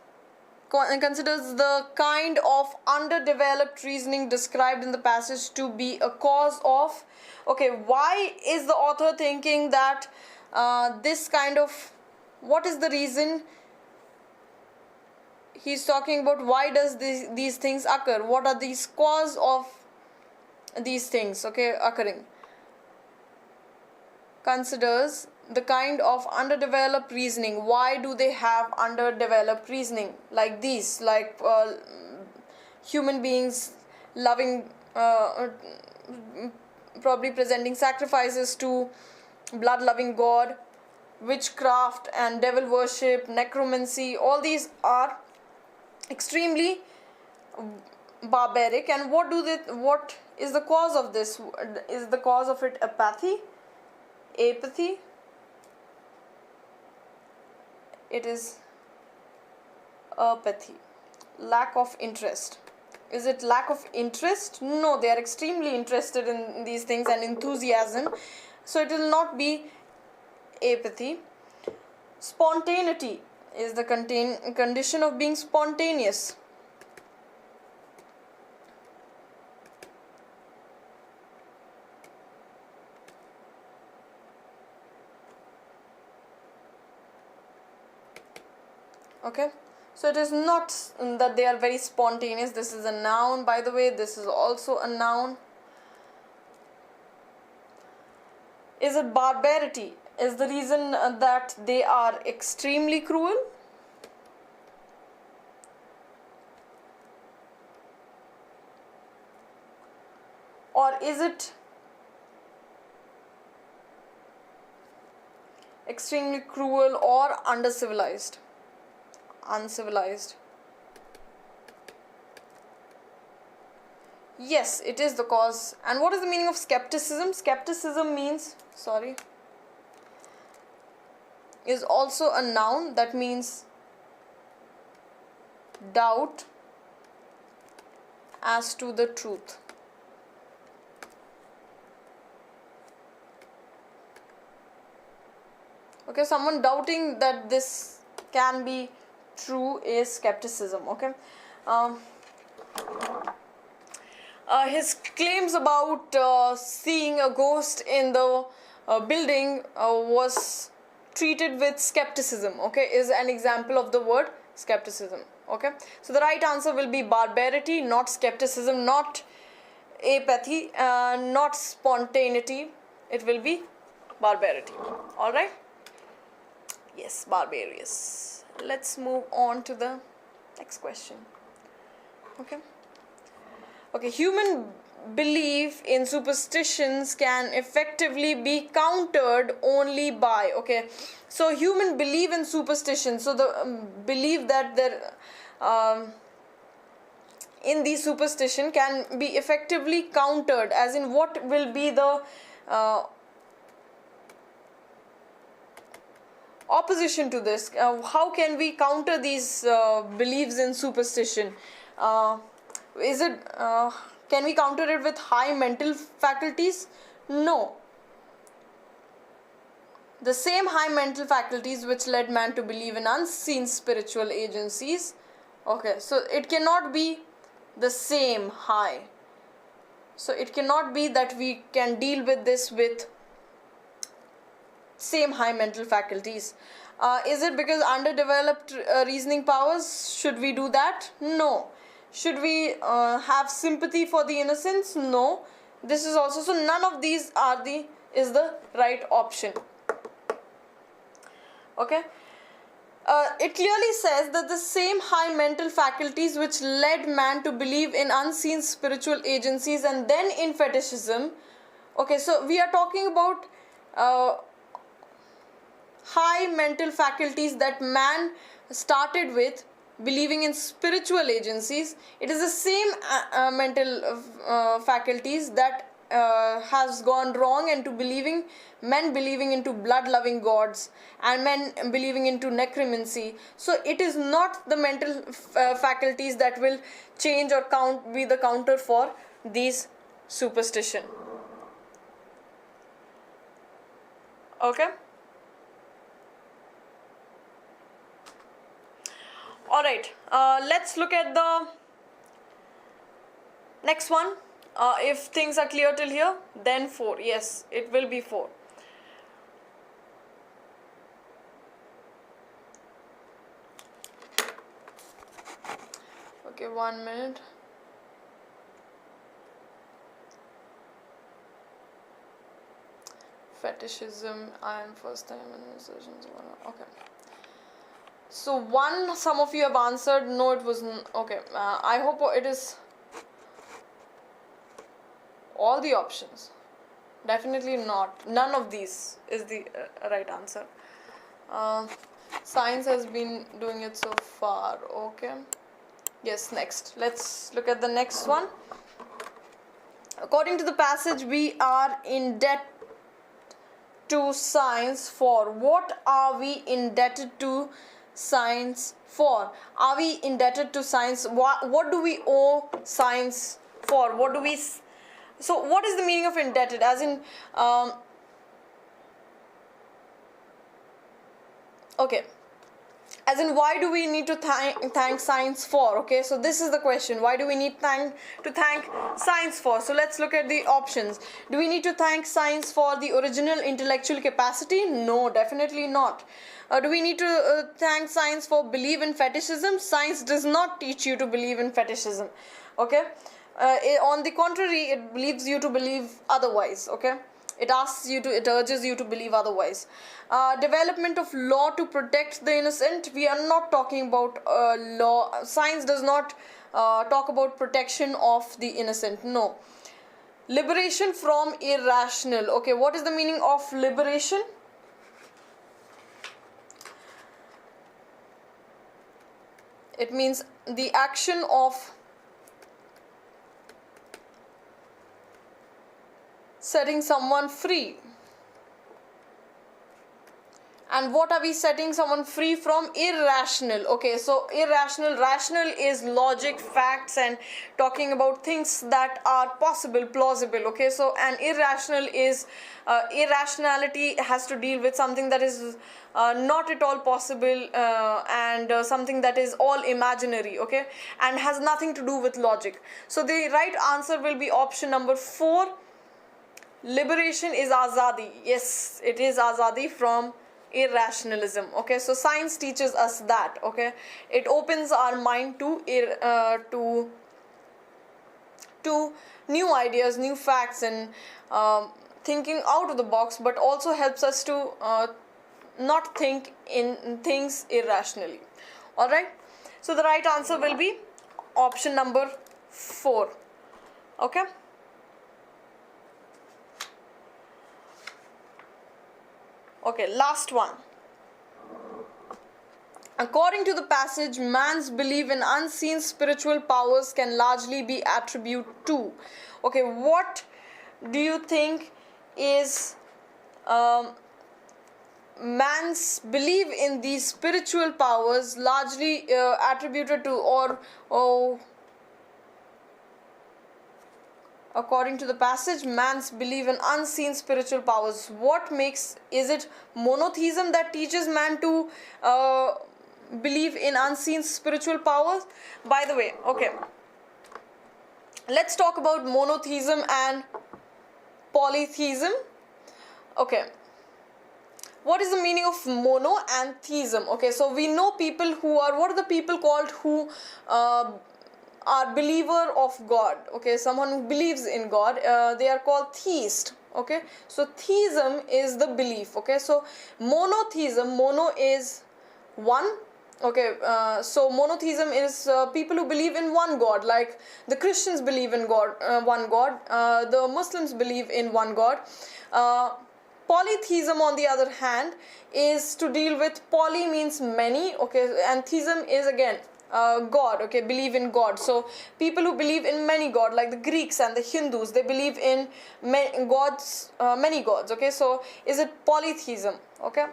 the kind of underdeveloped reasoning described in the passage to be a cause of. Okay, why is the author thinking that this kind of, what is the reason he's talking about? Why does these things occur? What are these cause of these things, okay, occurring? Considers the kind of underdeveloped reasoning. Why do they have underdeveloped reasoning like these? Like human beings loving, probably presenting sacrifices to blood-loving God, witchcraft and devil worship, necromancy. All these are extremely barbaric. And what is the cause of this? Is the cause of it apathy? It is apathy, lack of interest. Is it lack of interest? No, they are extremely interested in these things and enthusiasm, so it will not be apathy. Spontaneity is the condition of being spontaneous. Okay, so it is not that they are very spontaneous. This is a noun, by the way. This is also a noun. Is it barbarity? Is the reason that they are extremely cruel? Or is it extremely cruel or uncivilized? Yes, it is the cause. And what is the meaning of skepticism? Skepticism means, is also a noun that means doubt as to the truth. Okay, someone doubting that this can be true is skepticism. Okay, his claims about seeing a ghost in the building was treated with skepticism. Okay, is an example of the word skepticism. Okay, so the right answer will be barbarity, not skepticism, not apathy, not spontaneity. It will be barbarity. All right. Yes, barbarous. Let's move on to the next question. Okay. Okay, human belief in superstitions can effectively be countered only by, okay, so human belief in superstition, so the belief that there in the superstition can be effectively countered, as in what will be the opposition to this. How can we counter these beliefs in superstition? Is it can we counter it with high mental faculties? No. The same high mental faculties which led man to believe in unseen spiritual agencies. Okay, so it cannot be the same high. So it cannot be that we can deal with this with same high mental faculties. Is it because underdeveloped reasoning powers? Should we do that? No. Should we have sympathy for the innocents? No. This is also, so none of these is the right option. Okay. It clearly says that the same high mental faculties which led man to believe in unseen spiritual agencies and then in fetishism. Okay, so we are talking about high mental faculties that man started with believing in spiritual agencies. It is the same mental faculties that has gone wrong into men believing into blood-loving gods and men believing into necromancy. So it is not the mental faculties that will change or be the counter for these superstition. Okay. All right. Let's look at the next one. If things are clear till here, then 4. Yes, it will be 4. Okay, 1 minute. Fetishism and first time administrations. Okay. So some of you have answered. No, it was okay. I hope it is all the options. Definitely not. None of these is the right answer. Science has been doing it so far. Okay. Yes, next. Let's look at the next one. According to the passage, we are in debt to science for. What are we indebted to science for? Are we indebted to science? What do we owe science for? So what is the meaning of indebted? As in, okay, as in why do we need to thank science for? Okay, so this is the question. Why do we need to thank science for? So let's look at the options. Do we need to thank science for the original intellectual capacity? No, definitely not. Do we need to thank science for believe in fetishism? Science does not teach you to believe in fetishism. Okay. On the contrary, it leads you to believe otherwise. Okay, it urges you to believe otherwise. Development of law to protect the innocent. We are not talking about law. Science does not talk about protection of the innocent. No. Liberation from irrational. Okay, what is the meaning of liberation? It means the action of setting someone free. And what are we setting someone free from? Irrational. Okay, so irrational. Rational is logic, facts, and talking about things that are possible, plausible. Okay, so and irrational is irrationality has to deal with something that is not at all possible, and something that is all imaginary. Okay, and has nothing to do with logic. So the right answer will be option number 4. Liberation is azadi. Yes, it is azadi from irrationalism. Okay, so science teaches us that. Okay, it opens our mind to new ideas, new facts, and thinking out of the box, but also helps us to not think in things irrationally. All right, so the right answer will be option number 4. Okay. Okay, last one. According to the passage, man's belief in unseen spiritual powers can largely be attributed to. Okay, what do you think is man's belief in these spiritual powers largely attributed to, or according to the passage, man's belief in unseen spiritual powers. What makes, is it monotheism that teaches man to believe in unseen spiritual powers? By the way, okay, let's talk about monotheism and polytheism. Okay, what is the meaning of mono and theism? Okay, so we know people who are, what are the people called who are believer of God? Okay, someone who believes in God, they are called theist. Okay, so theism is the belief. Okay, so monotheism, mono is one. Okay, so monotheism is people who believe in one God, like the Christians believe in God, one God, the Muslims believe in one God. Polytheism, on the other hand, is to deal with, poly means many, okay, and theism is again God. Okay, believe in God. So people who believe in many God, like the Greeks and the Hindus, they believe in many gods. Okay, so is it polytheism? Okay.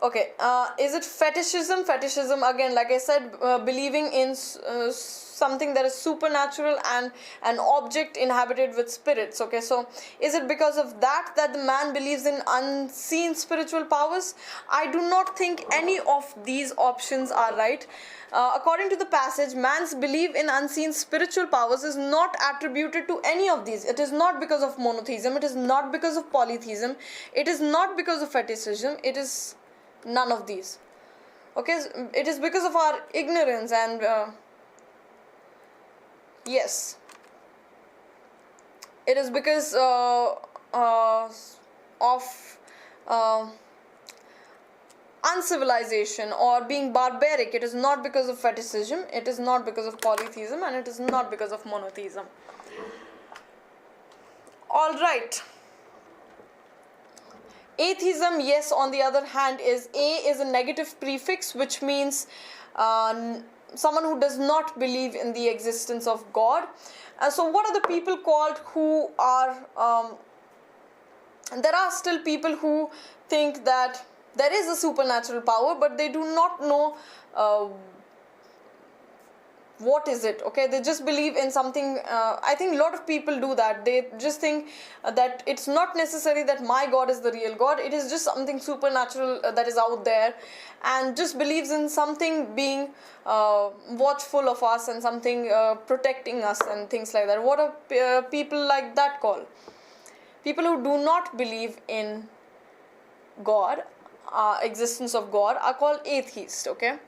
Okay, is it fetishism? Fetishism, again, like I said, believing in something that is supernatural and an object inhabited with spirits. Okay, so is it because of that the man believes in unseen spiritual powers? I do not think any of these options are right. According to the passage, man's belief in unseen spiritual powers is not attributed to any of these. It is not because of monotheism. It is not because of polytheism. It is not because of fetishism. It is none of these. Okay, it is because of our ignorance, and yes, it is because of uncivilization or being barbaric. It is not because of fetishism, it is not because of polytheism, and it is not because of monotheism. All right. Atheism, yes, on the other hand, is a negative prefix, which means someone who does not believe in the existence of God. So what are the people called who are, there are still people who think that there is a supernatural power, but they do not know what is it. Okay, they just believe in something. I think a lot of people do that. They just think that it's not necessary that my God is the real God. It is just something supernatural that is out there, and just believes in something being watchful of us and something protecting us and things like that. What are people like that called? People who do not believe in God, existence of God, are called atheists. Okay,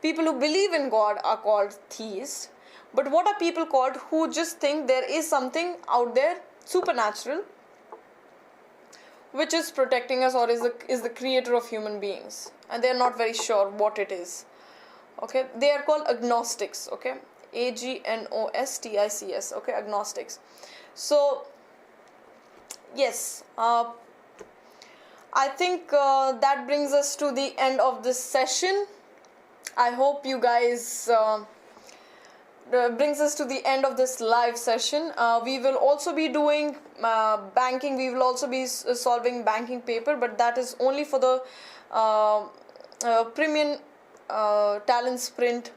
people who believe in God are called theists. But what are people called who just think there is something out there supernatural which is protecting us, or is the creator of human beings, and they are not very sure what it is? Okay, they are called agnostics. Okay, agnostics. Okay, agnostics. So yes, I think that brings us to the end of this session. I hope you guys brings us to the end of this live session. We will also be doing banking. We will also be solving banking paper, but that is only for the premium TalentSprint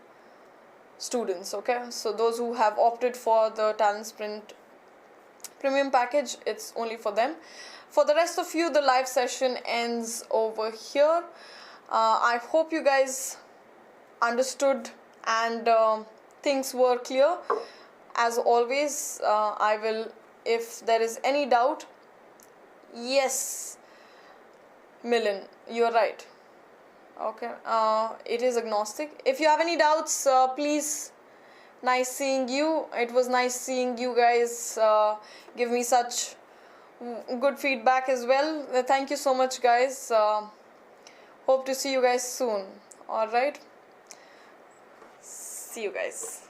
students. Okay, so those who have opted for the TalentSprint premium package, it's only for them. For the rest of you, the live session ends over here. I hope you guys understood and things were clear. As always, I will, if there is any doubt, yes, Milan, you're right. Okay, it is agnostic. If you have any doubts, please, nice seeing you. It was nice seeing you guys give me such good feedback as well. Thank you so much, guys. Hope to see you guys soon. All right, see you guys.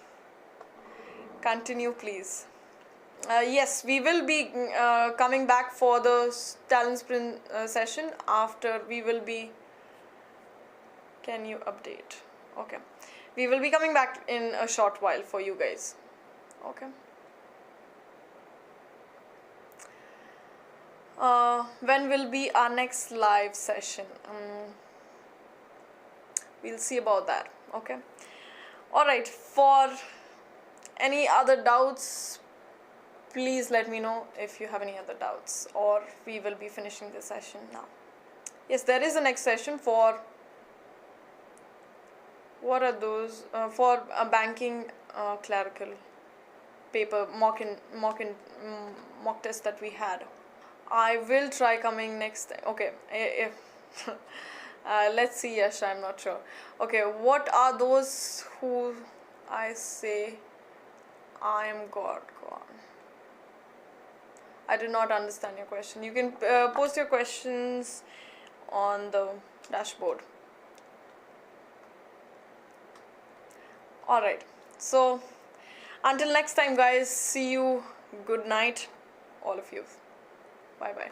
Continue, please. Yes, we will be coming back for the TalentSprint session after we will be. Can you update? Okay, we will be coming back in a short while for you guys. Okay. When will be our next live session? We'll see about that. Okay. All right. For any other doubts, please let me know if you have any other doubts, or we will be finishing the session now. Yes, there is a next session for. What are those? For a banking clerical paper mock test that we had. I will try coming next time. Okay, if let's see. Yes, I'm not sure. Okay, what are those who I say I am God gone? I did not understand your question. You can post your questions on the dashboard. All right, so until next time, guys, see you. Good night, all of you. Bye bye.